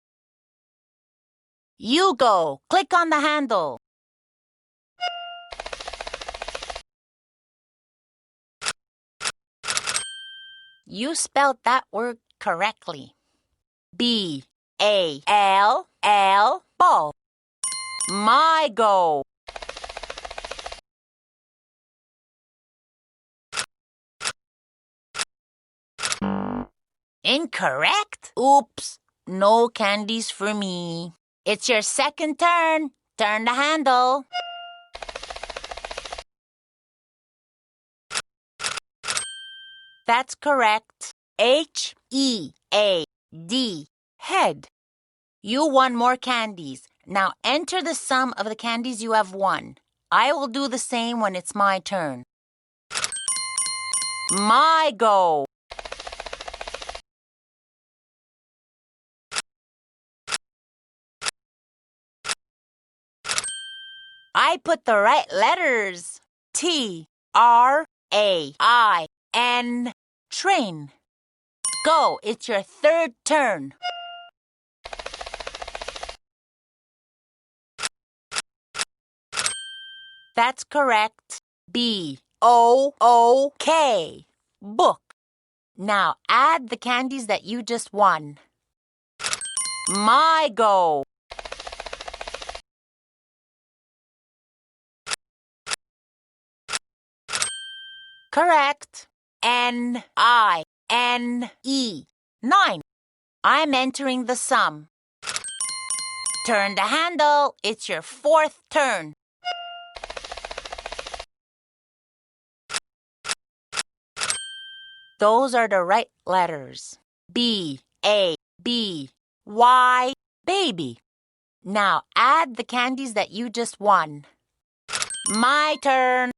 You go, click on the handle. You spelled that word correctly. B-A-L-L, ball. My go. Incorrect? Oops, no candies for me. It's your second turn. Turn the handle. That's correct. H-E-A-D, head. You won more candies. Now enter the sum of the candies you have won. I will do the same when it's my turn. My go. I put the right letters. T-R-A-I-N, train. Go, it's your third turn. That's correct. B-O-O-K. Book. Now add the candies that you just won. My go. Correct. N-I-N-E. 9. I'm entering the sum. Turn the handle. It's your 4th turn. Those are the right letters. B-A-B-Y, baby. Now add the candies that you just won. My turn.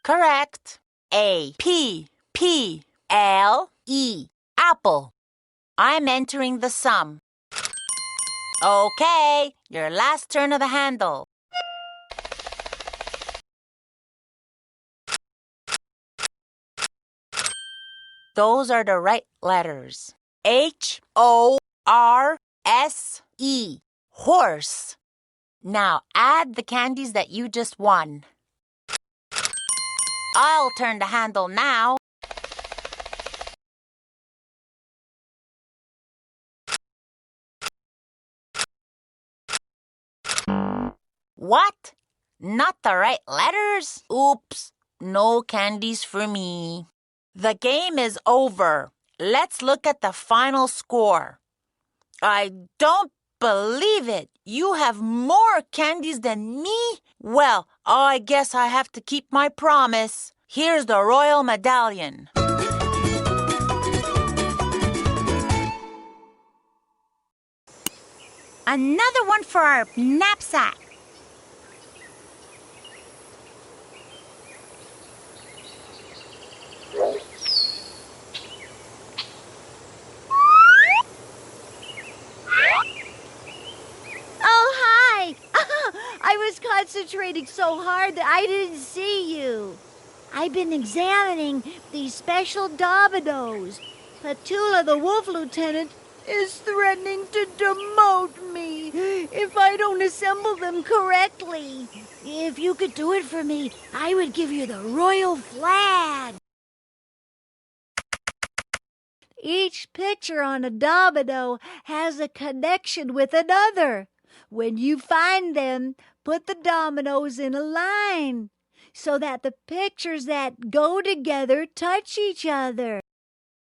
Correct. A-P-P-L-E. Apple. I'm entering the sum. Okay, your last turn of the handle. Those are the right letters. H-O-R-S-E. Horse. Now add the candies that you just won. I'll turn the handle now. What? Not the right letters? Oops, no candies for me. The game is over. Let's look at the final score. I don't believe it. You have more candies than me? Well, I guess I have to keep my promise. Here's the royal medallion. Another one for our knapsack. Oh, hi! I was concentrating so hard that I didn't see you. I've been examining these special dominoes. Petula, the wolf lieutenant, is threatening to demote me if I don't assemble them correctly. If you could do it for me, I would give you the royal flag. Each picture on a domino has a connection with another. When you find them, put the dominoes in a line so that the pictures that go together touch each other.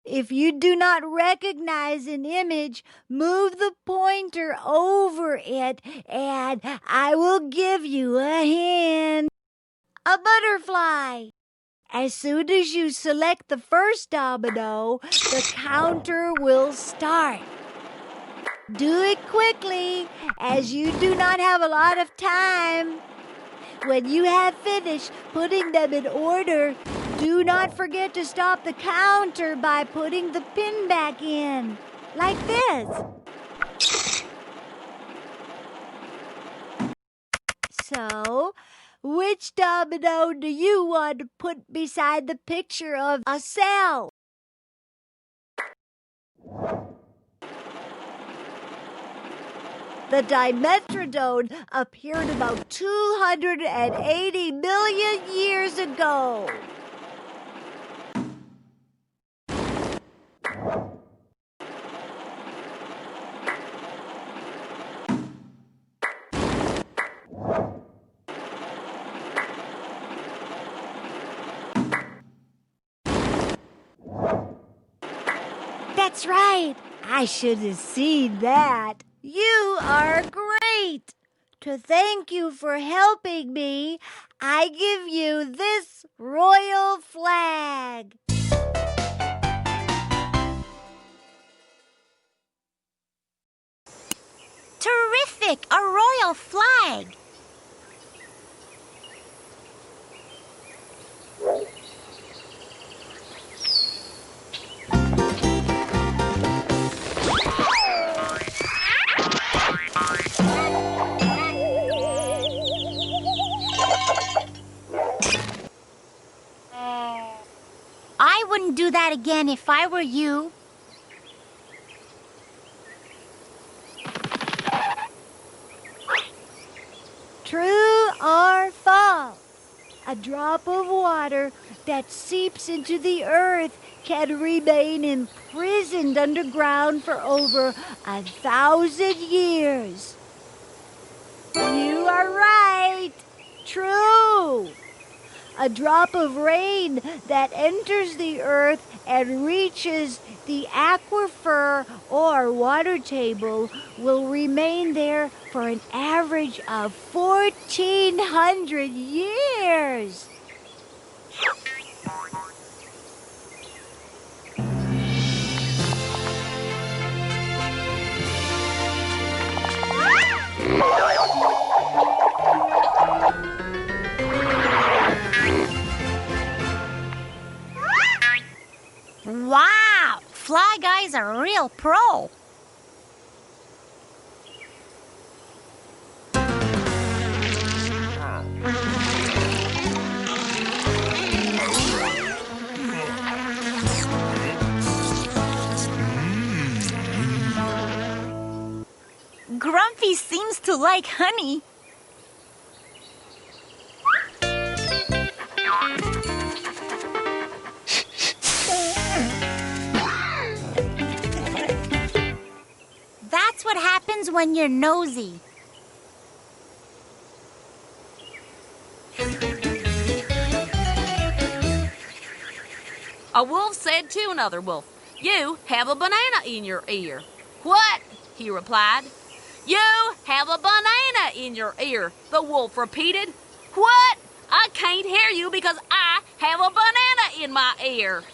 If you do not recognize an image, move the pointer over it and I will give you a hint. A butterfly. As soon as you select the first domino, the counter will start. Do it quickly, as you do not have a lot of time. When you have finished putting them in order, do not forget to stop the counter by putting the pin back in, like this. So, which domino do you want to put beside the picture of a cell? The Dimetrodon appeared about 280 million years ago. That's right. I should have seen that. You are great. To thank you for helping me, I give you this royal flag. Terrific! A royal flag! I wouldn't do that again if I were you. A drop of water that seeps into the earth can remain imprisoned underground for over 1,000 years. You are right. True. A drop of rain that enters the earth and reaches the aquifer or water table will remain there for an average of 1,400 years. Wow! Fly Guy's a real pro. Grumpy seems to like honey. That's what happens when you're nosy. A wolf said to another wolf, "You have a banana in your ear." "What?" he replied. "You have a banana in your ear," the wolf repeated. "What? I can't hear you because I have a banana in my ear."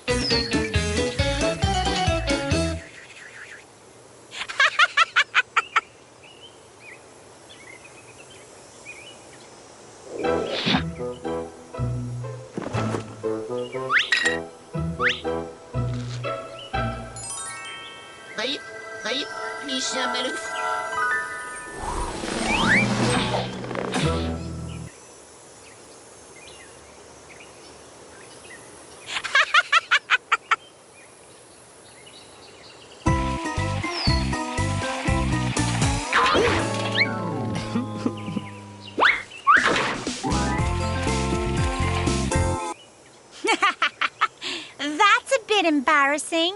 That's a bit embarrassing.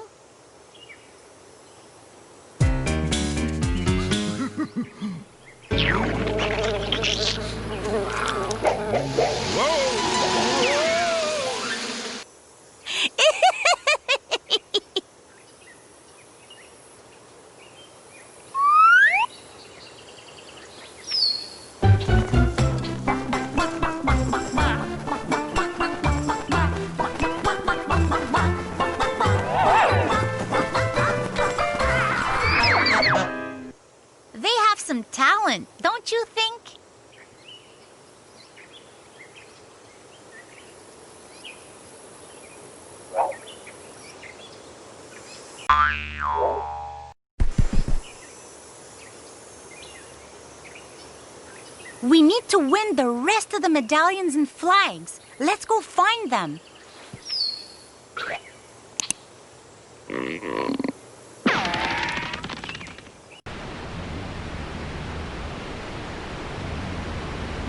They have some talent, don't you think? We need to win the rest of the medallions and flags. Let's go find them.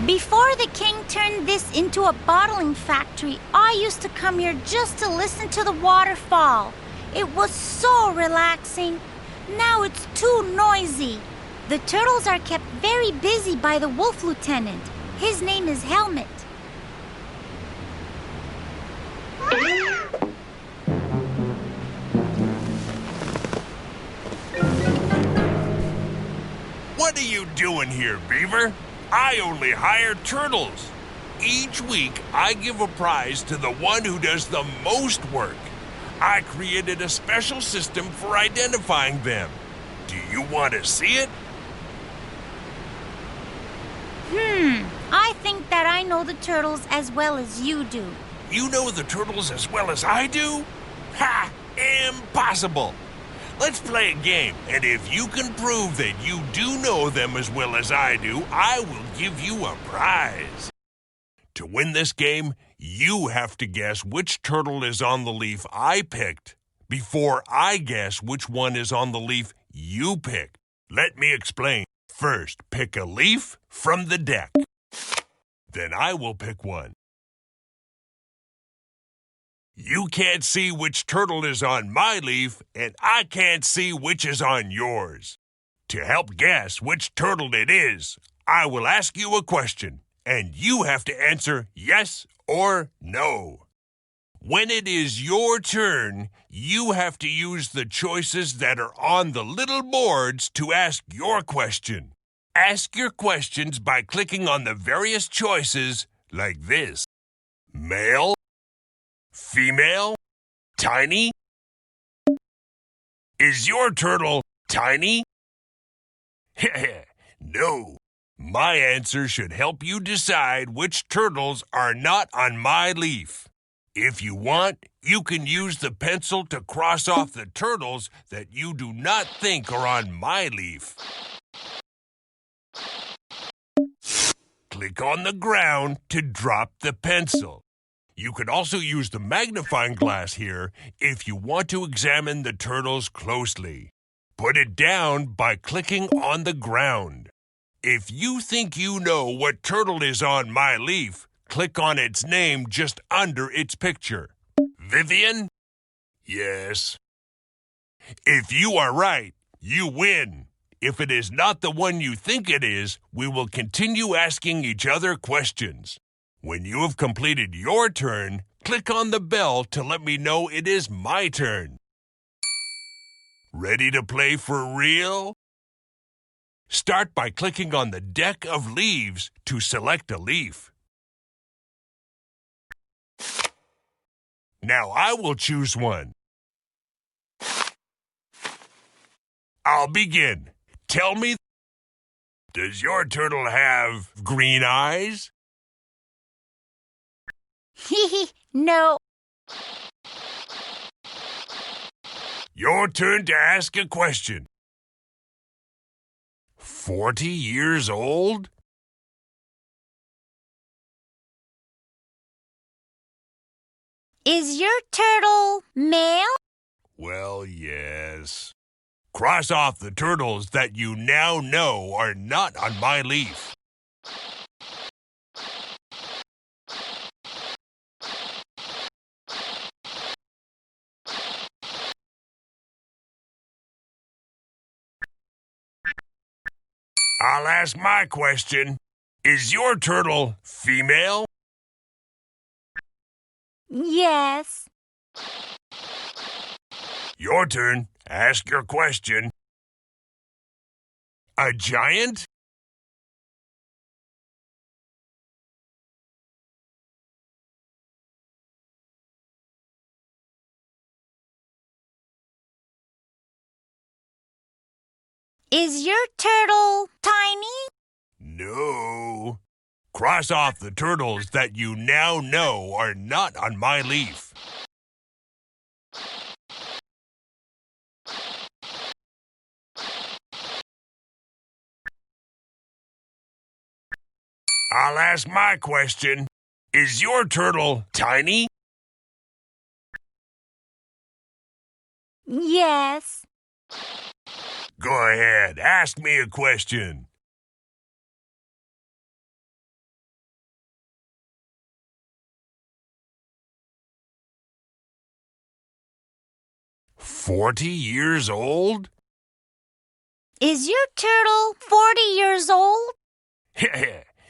Before the king turned this into a bottling factory, I used to come here just to listen to the waterfall. It was so relaxing. Now it's too noisy. The turtles are kept very busy by the wolf lieutenant. His name is Helmet. What are you doing here, Beaver? I only hire turtles. Each week, I give a prize to the one who does the most work. I created a special system for identifying them. Do you want to see it? I think that I know the turtles as well as you do. You know the turtles as well as I do? Ha! Impossible! Let's play a game, and if you can prove that you do know them as well as I do, I will give you a prize. To win this game, you have to guess which turtle is on the leaf I picked before I guess which one is on the leaf you picked. Let me explain. First, pick a leaf from the deck. Then I will pick one. You can't see which turtle is on my leaf, and I can't see which is on yours. To help guess which turtle it is, I will ask you a question, and you have to answer yes or no. When it is your turn, you have to use the choices that are on the little boards to ask your question. Ask your questions by clicking on the various choices like this. Male, female, tiny. Is your turtle tiny? No. My answer should help you decide which turtles are not on my leaf. If you want, you can use the pencil to cross off the turtles that you do not think are on my leaf. Click on the ground to drop the pencil. You can also use the magnifying glass here if you want to examine the turtles closely. Put it down by clicking on the ground. If you think you know what turtle is on my leaf, click on its name just under its picture. Vivian? Yes. If you are right, you win. If it is not the one you think it is, we will continue asking each other questions. When you have completed your turn, click on the bell to let me know it is my turn. Ready to play for real? Start by clicking on the deck of leaves to select a leaf. Now I will choose one. I'll begin. Tell me, does your turtle have green eyes? No. Your turn to ask a question. 40 years old? Is your turtle male? Well, yes. Cross off the turtles that you now know are not on my leaf. I'll ask my question. Is your turtle female? Yes. Your turn. Ask your question. A giant? Is your turtle tiny? No. Cross off the turtles that you now know are not on my leaf. I'll ask my question. Is your turtle tiny? Yes. Go ahead, ask me a question. "40 years old?" Is your turtle 40 years old?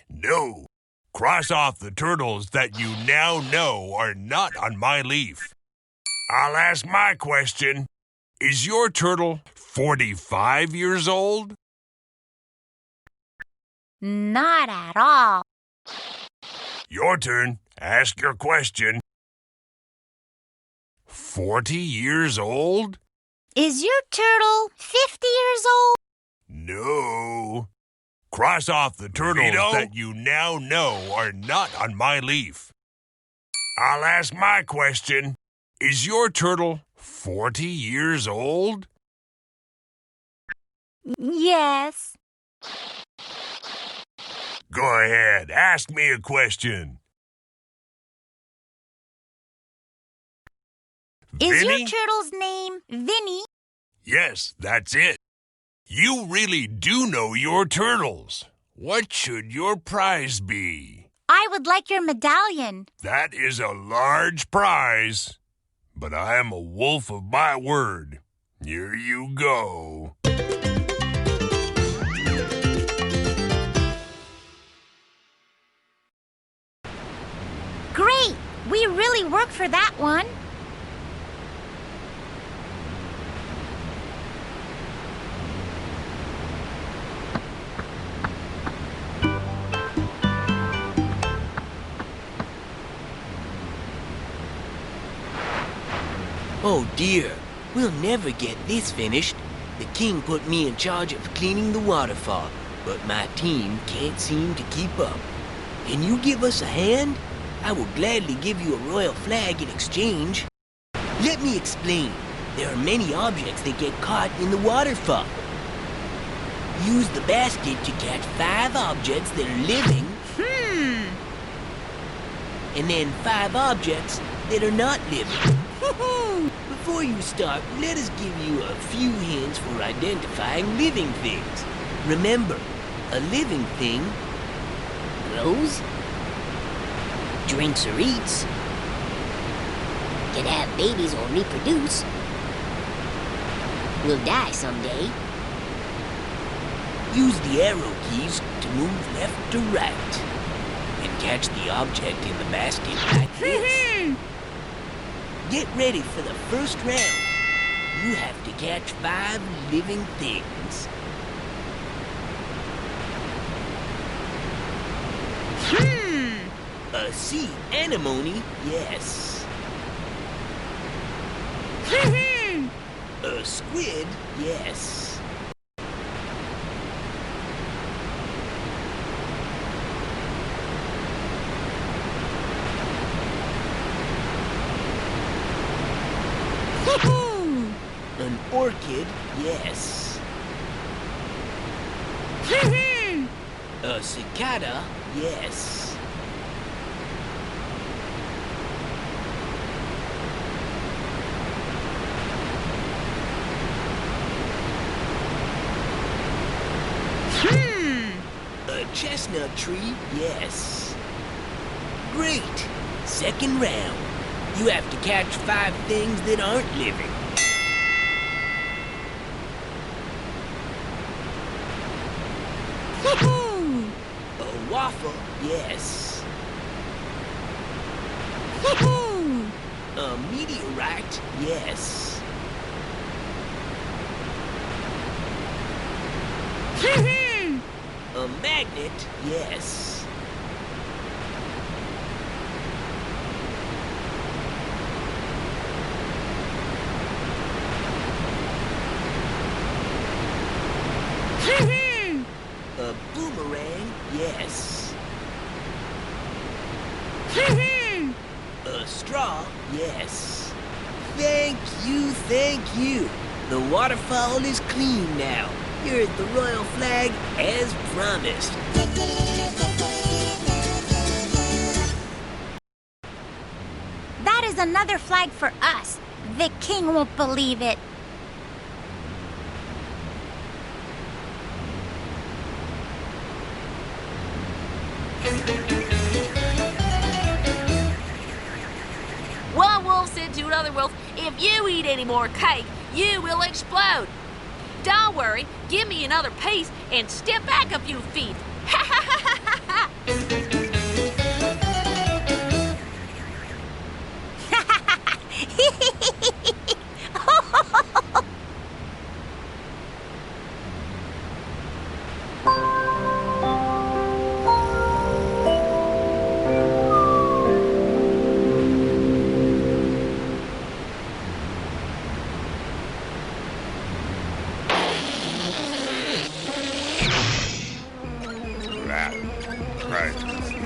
No. Cross off the turtles that you now know are not on my leaf. I'll ask my question. Is your turtle 45 years old? Not at all. Your turn. Ask your question. 40 years old? Is your turtle 50 years old? No. Cross off the turtles that you now know are not on my leaf. I'll ask my question. Is your turtle 40 years old? Yes. Go ahead, ask me a question. Is your Vinny? turtle's name Vinny? Yes, that's it. You really do know your turtles. What should your prize be? I would like your medallion. That is a large prize. but I am a wolf of my word. Here you go. Great! We really worked for that one. Oh dear, we'll never get this finished. The king put me in charge of cleaning the waterfall, but my team can't seem to keep up. Can you give us a hand? I will gladly give you a royal flag in exchange. Let me explain. There are many objects that get caught in the waterfall. Use the basket to catch 5 objects that are living. And then 5 objects that are not living. Before you start, let us give you a few hints for identifying living things. Remember, a living thing Grows, drinks or eats, can have babies or reproduce, will die someday. use the arrow keys to move left to right. And catch the object in the basket like this. Get ready for the first round. You have to catch 5 living things. A sea anemone, yes. A squid, yes. An orchid, yes. A cicada, yes. A chestnut tree, yes. Great! Second round. You have to catch 5 things that aren't living. A waffle, yes. A meteorite, yes. A magnet, yes. A boomerang, yes. A straw, yes. Thank you, thank you. The waterfall is clean now. Here's the royal flag as promised. That is another flag for us. The king won't believe it. One wolf said to another wolf, "If you eat any more cake, you will explode." Don't worry, give me another piece and step back a few feet. Ha ha ha ha ha! Right.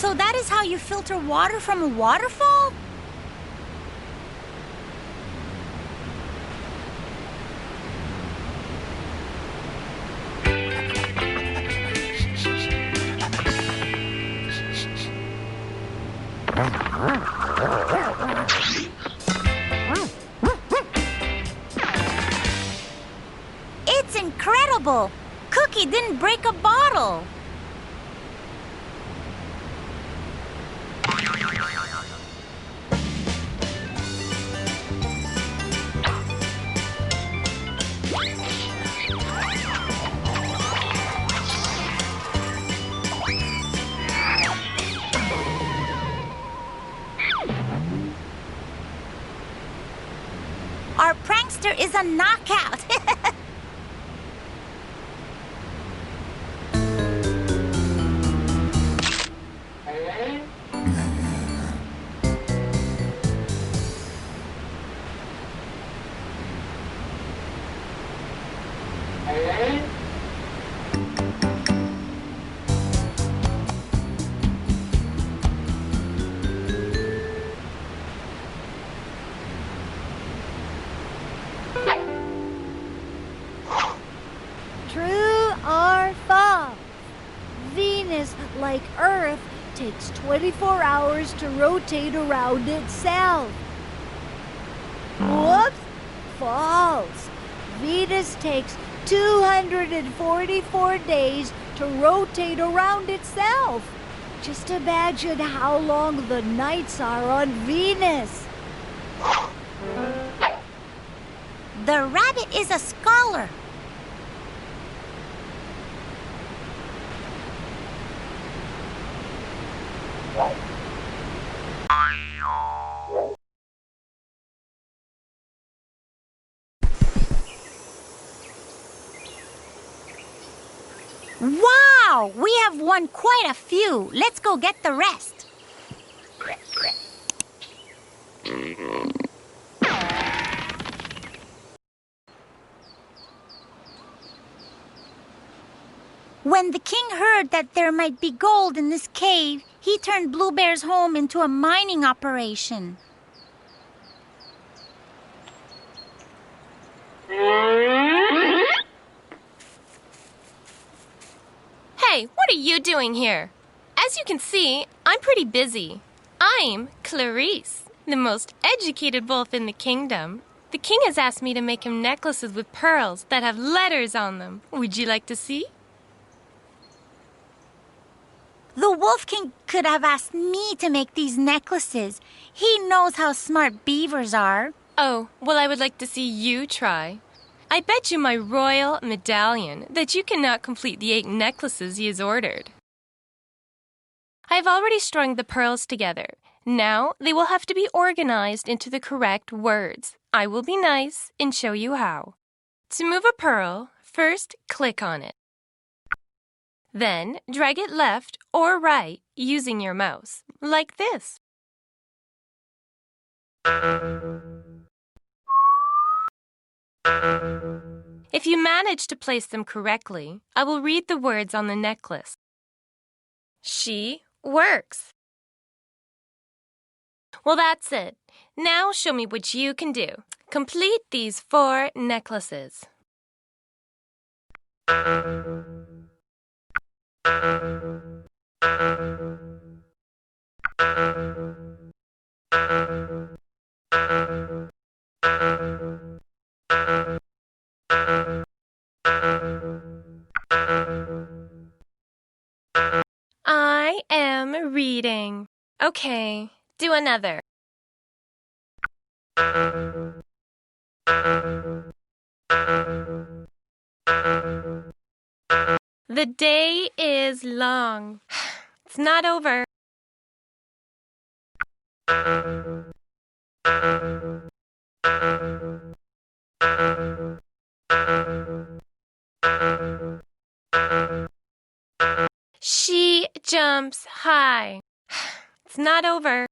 So that is how you filter water from a waterfall? It's incredible! Cookie didn't break a bottle! Our prankster is a knockout! True or false? Venus, like Earth, takes 24 hours to rotate around itself. Whoops! False. Venus takes 244 days to rotate around itself. Just imagine how long the nights are on Venus. The rabbit is a scholar. Wow! We have won quite a few. Let's go get the rest. When the king heard that there might be gold in this cave, he turned Bluebear's home into a mining operation. Hey, what are you doing here? As you can see, I'm pretty busy. I'm Clarice, the most educated wolf in the kingdom. The king has asked me to make him necklaces with pearls that have letters on them. Would you like to see? The Wolf King could have asked me to make these necklaces. He knows how smart beavers are. Oh, well, I would like to see you try. I bet you my royal medallion that you cannot complete the 8 necklaces he has ordered. I have already strung the pearls together. Now they will have to be organized into the correct words. I will be nice and show you how. To move a pearl, first click on it. Then drag it left or right using your mouse, like this. If you manage to place them correctly, I will read the words on the necklace. She works. Well, that's it. Now show me what you can do. Complete these 4 necklaces. I am reading. Okay, do another. The day is long. It's not over. She jumps high. It's not over.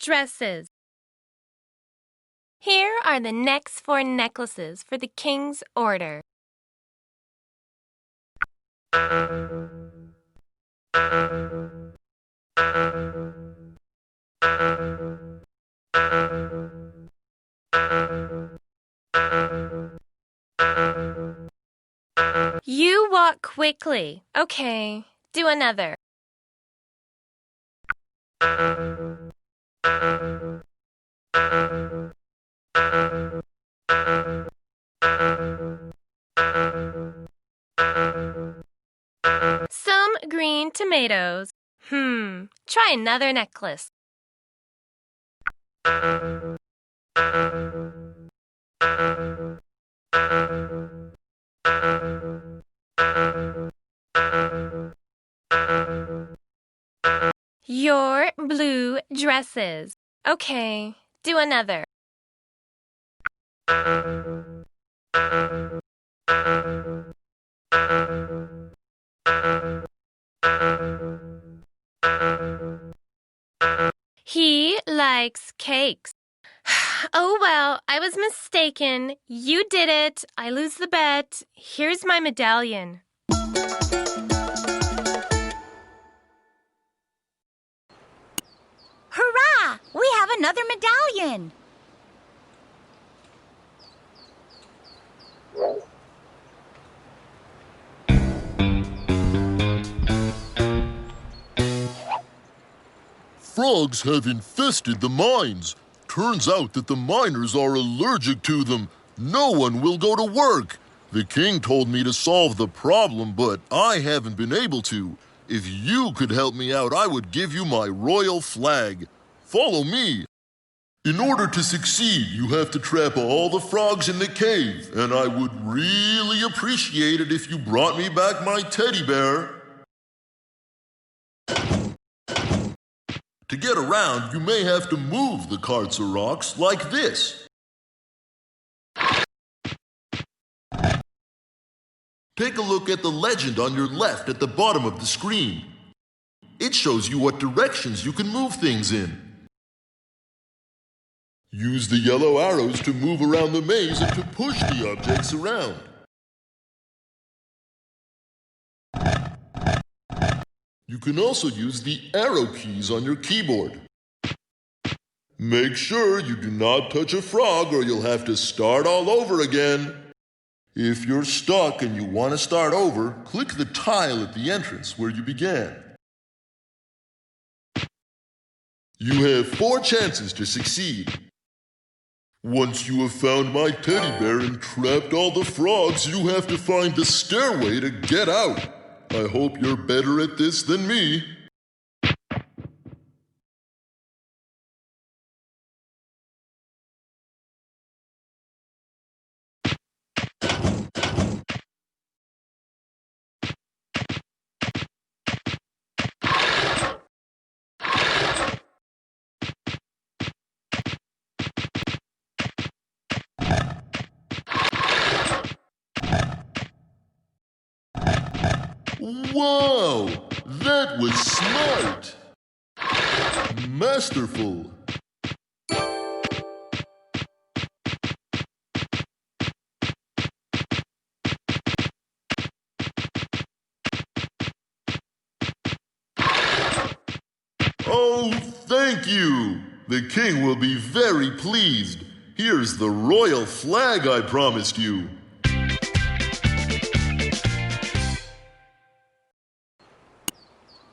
dresses. Here are the next 4 necklaces for the king's order. You walk quickly. Okay, do another. Some green tomatoes. Try another necklace. Your blue dresses. Okay, do another. He likes cakes. Oh well, I was mistaken. You did it. I lose the bet. Here's my medallion. Hurrah! We have another medallion. Frogs have infested the mines. Turns out that the miners are allergic to them. No one will go to work. The king told me to solve the problem, but I haven't been able to. If you could help me out, I would give you my royal flag. Follow me. In order to succeed, you have to trap all the frogs in the cave, and I would really appreciate it if you brought me back my teddy bear. To get around, you may have to move the carts or rocks like this. Take a look at the legend on your left at the bottom of the screen. It shows you what directions you can move things in. Use the yellow arrows to move around the maze and to push the objects around. You can also use the arrow keys on your keyboard. Make sure you do not touch a frog or you'll have to start all over again. If you're stuck and you want to start over, click the tile at the entrance where you began. You have 4 chances to succeed. Once you have found my teddy bear and trapped all the frogs, you have to find the stairway to get out. I hope you're better at this than me. Wow! That was smart! Masterful! Oh, thank you! The king will be very pleased. Here's the royal flag I promised you.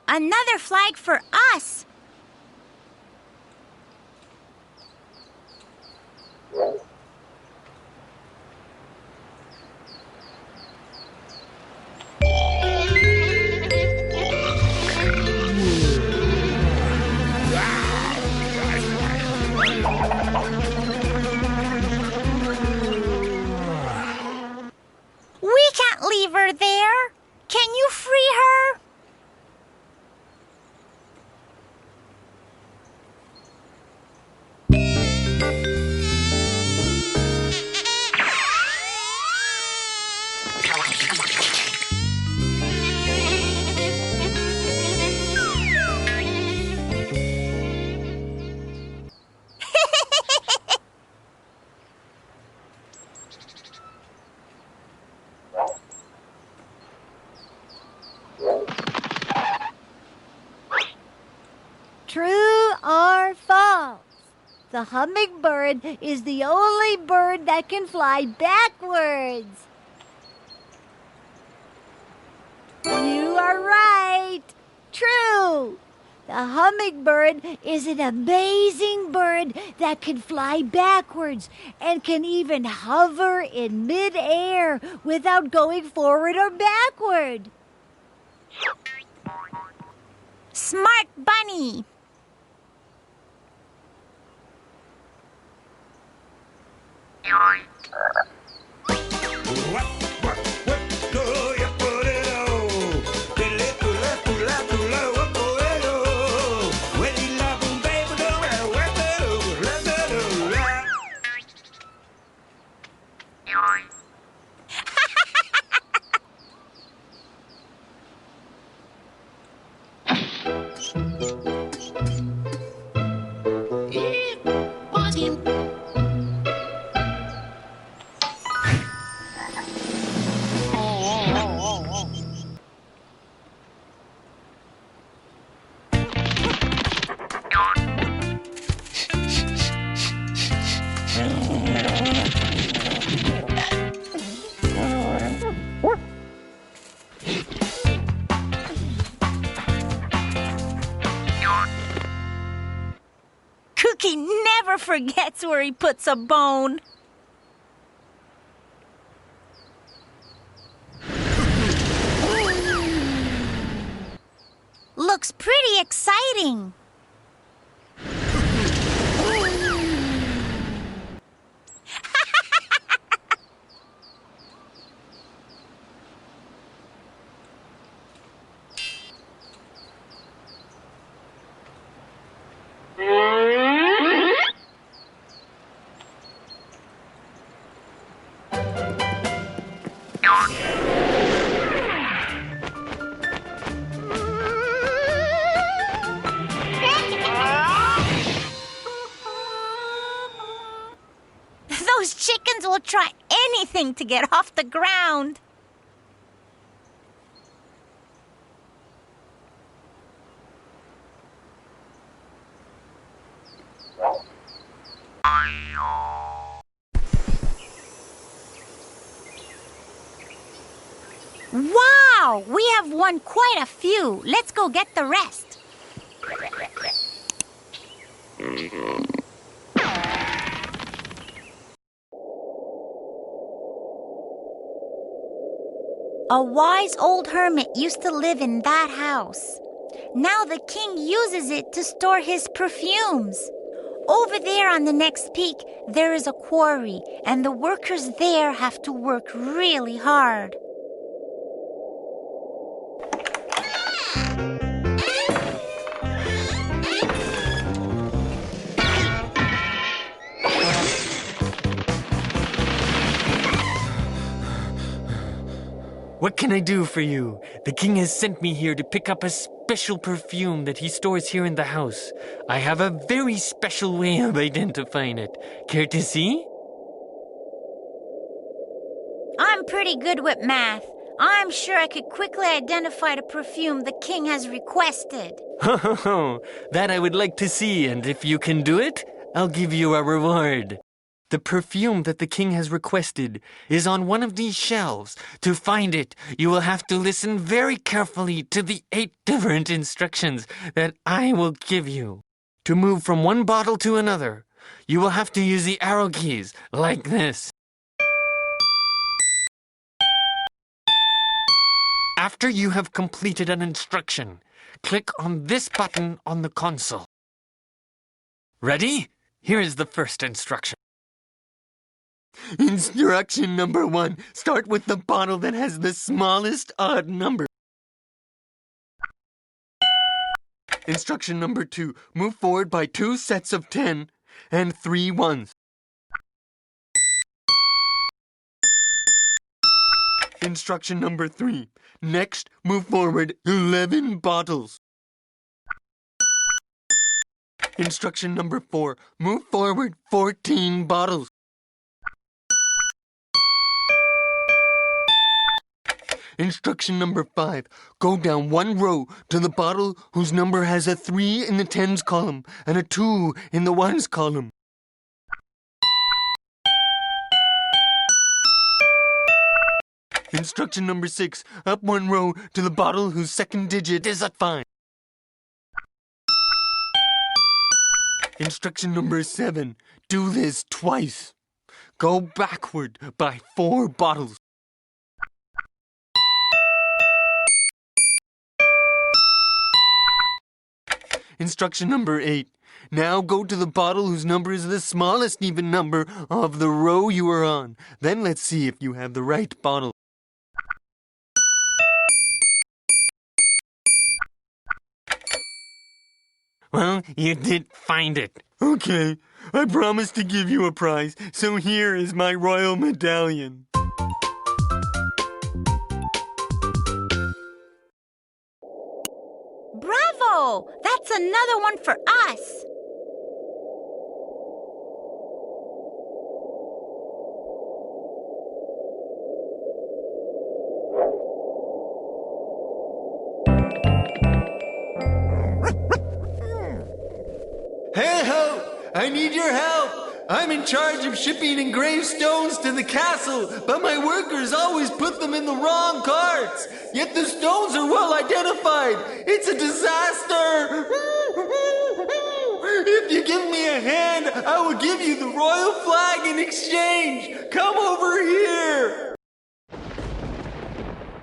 Another flag for us. We can't leave her there. Can you free her? The hummingbird is the only bird that can fly backwards. You are right. True. The hummingbird is an amazing bird that can fly backwards and can even hover in midair without going forward or backward. Smart bunny. Cookie never forgets where he puts a bone. Looks pretty exciting. Those chickens will try anything to get off the ground. Wow! We have won quite a few. Let's go get the rest. A wise old hermit used to live in that house. Now the king uses it to store his perfumes. Over there on the next peak, there is a quarry, and the workers there have to work really hard. What can I do for you? The king has sent me here to pick up a special perfume that he stores here in the house. I have a very special way of identifying it. Care to see? I'm pretty good with math. I'm sure I could quickly identify the perfume the king has requested. Ho ho ho! That I would like to see, and if you can do it, I'll give you a reward. The perfume that the king has requested is on one of these shelves. To find it, you will have to listen very carefully to the 8 different instructions that I will give you. To move from one bottle to another, you will have to use the arrow keys, like this. After you have completed an instruction, click on this button on the console. Ready? Here is the first instruction. Instruction number 1. Start with the bottle that has the smallest odd number. Instruction number 2. Move forward by 2 sets of 10 and 3 ones. Instruction number 3. Next, move forward 11 bottles. Instruction number 4. Move forward 14 bottles. Instruction number 5. Go down 1 row to the bottle whose number has a 3 in the tens column and a 2 in the ones column. Instruction number 6. Up 1 row to the bottle whose second digit is at 5. Instruction number 7. Do this twice. Go backward by 4 bottles. Instruction number 8. Now go to the bottle whose number is the smallest even number of the row you are on. Then let's see if you have the right bottle. Well, you did find it. Okay, I promised to give you a prize, so here is my royal medallion. Bravo! That's another one for us. Hey ho! I need your help! I'm in charge of shipping engraved stones to the castle, but my workers always put them in the wrong carts. Yet the stones are well identified. It's a disaster! If you give me a hand, I will give you the royal flag in exchange. Come over here!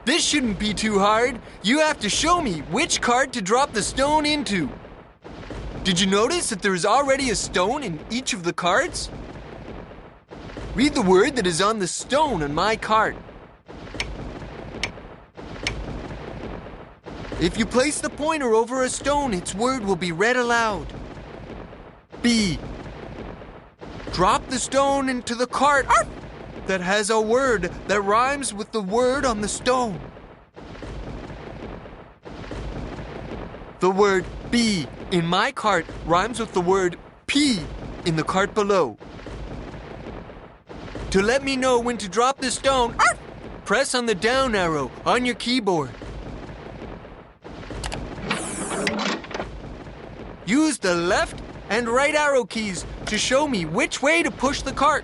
This shouldn't be too hard. You have to show me which cart to drop the stone into. Did you notice that there is already a stone in each of the carts? Read the word that is on the stone on my cart. If you place the pointer over a stone, its word will be read aloud. B. Drop the stone into the cart that has a word that rhymes with the word on the stone. The word B in my cart rhymes with the word P in the cart below. To let me know when to drop the stone, press on the down arrow on your keyboard. Use the left and right arrow keys to show me which way to push the cart.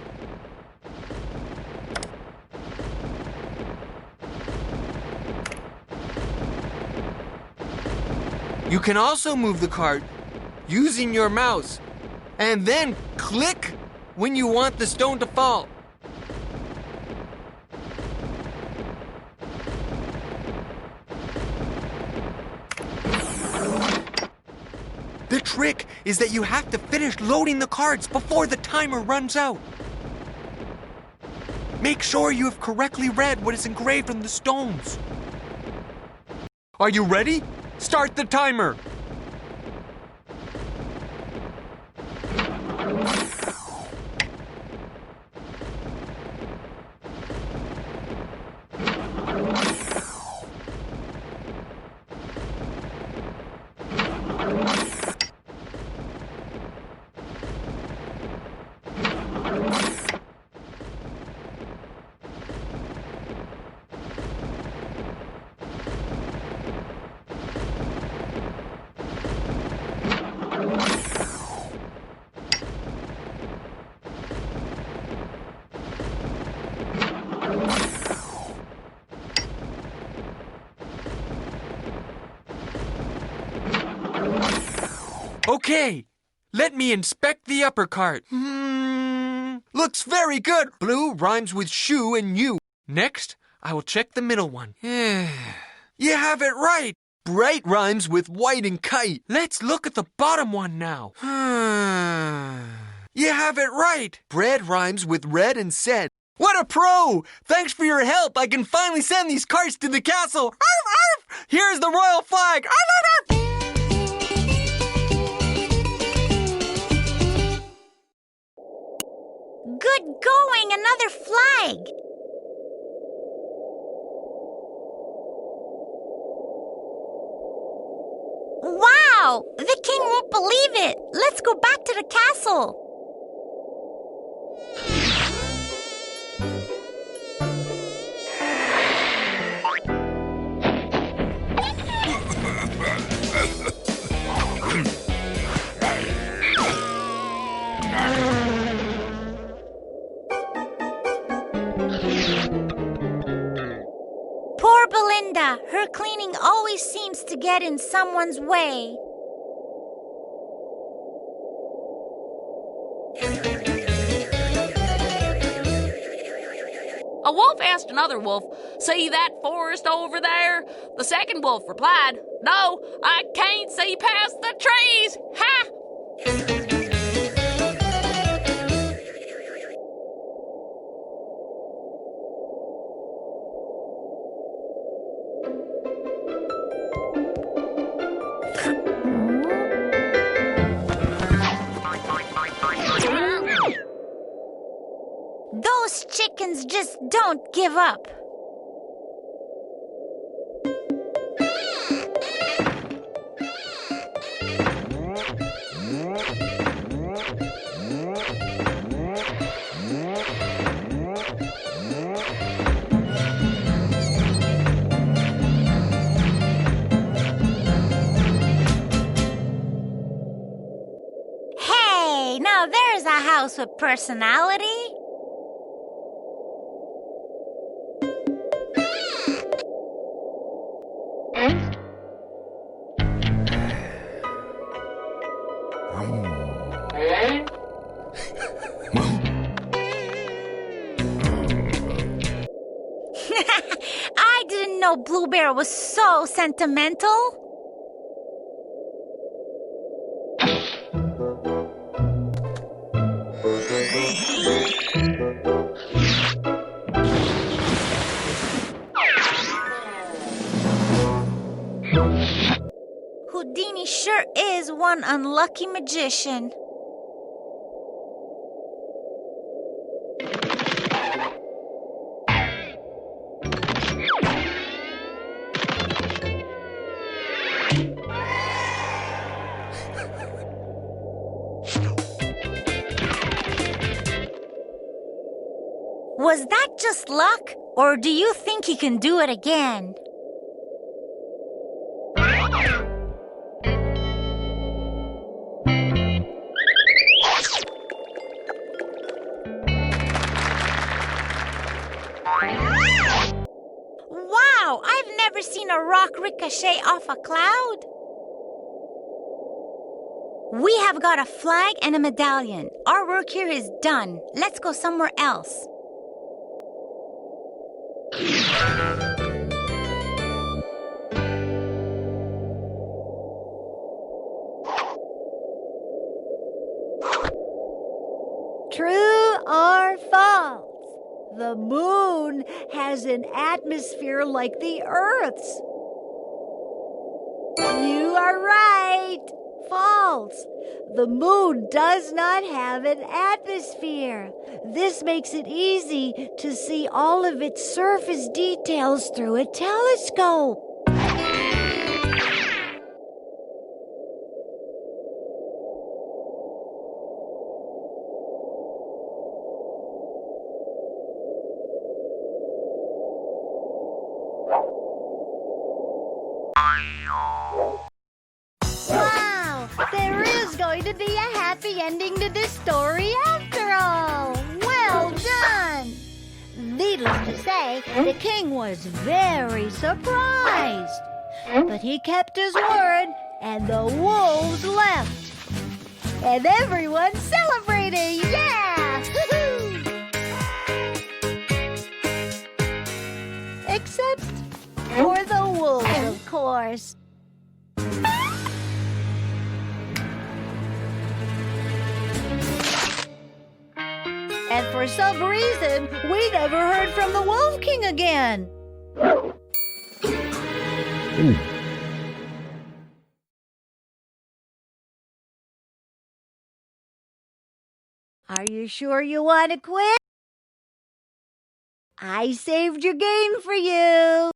You can also move the cart using your mouse and then click when you want the stone to fall. The trick is that you have to finish loading the carts before the timer runs out. Make sure you have correctly read what is engraved on the stones. Are you ready? Start the timer! Okay, let me inspect the upper cart. Looks very good. Blue rhymes with shoe and you. Next, I will check the middle one. You have it right. Bright rhymes with white and kite. Let's look at the bottom one now. You have it right. Bread rhymes with red and said. What a pro! Thanks for your help. I can finally send these carts to the castle. Arf, arf! Here's the royal flag. Arf, arf, arf! Good going, another flag. Wow, the king won't believe it. Let's go back to the castle. Linda. Her cleaning always seems to get in someone's way. A wolf asked another wolf, "See that forest over there?" The second wolf replied, "No, I can't see past the trees." Ha! Those chickens just don't give up. Hey, now there's a house with personality. I didn't know Blue Bear was so sentimental. Houdini sure is one unlucky magician. Was that just luck, or do you think he can do it again? Wow, I've never seen a rock ricochet off a cloud. We have got a flag and a medallion. Our work here is done. Let's go somewhere else. True or false? The moon has an atmosphere like the Earth's. You are right. False. The moon does not have an atmosphere. This makes it easy to see all of its surface details through a telescope. Wow! There is going to be a happy ending to this story after all. Well done! Needless to say, the king was very surprised. But he kept his word, and the wolves left. And everyone's celebrating! Yeah! Woo-hoo! Except for the wolves, of course. And for some reason, we never heard from the Wolf King again. Are you sure you want to quit? I saved your game for you.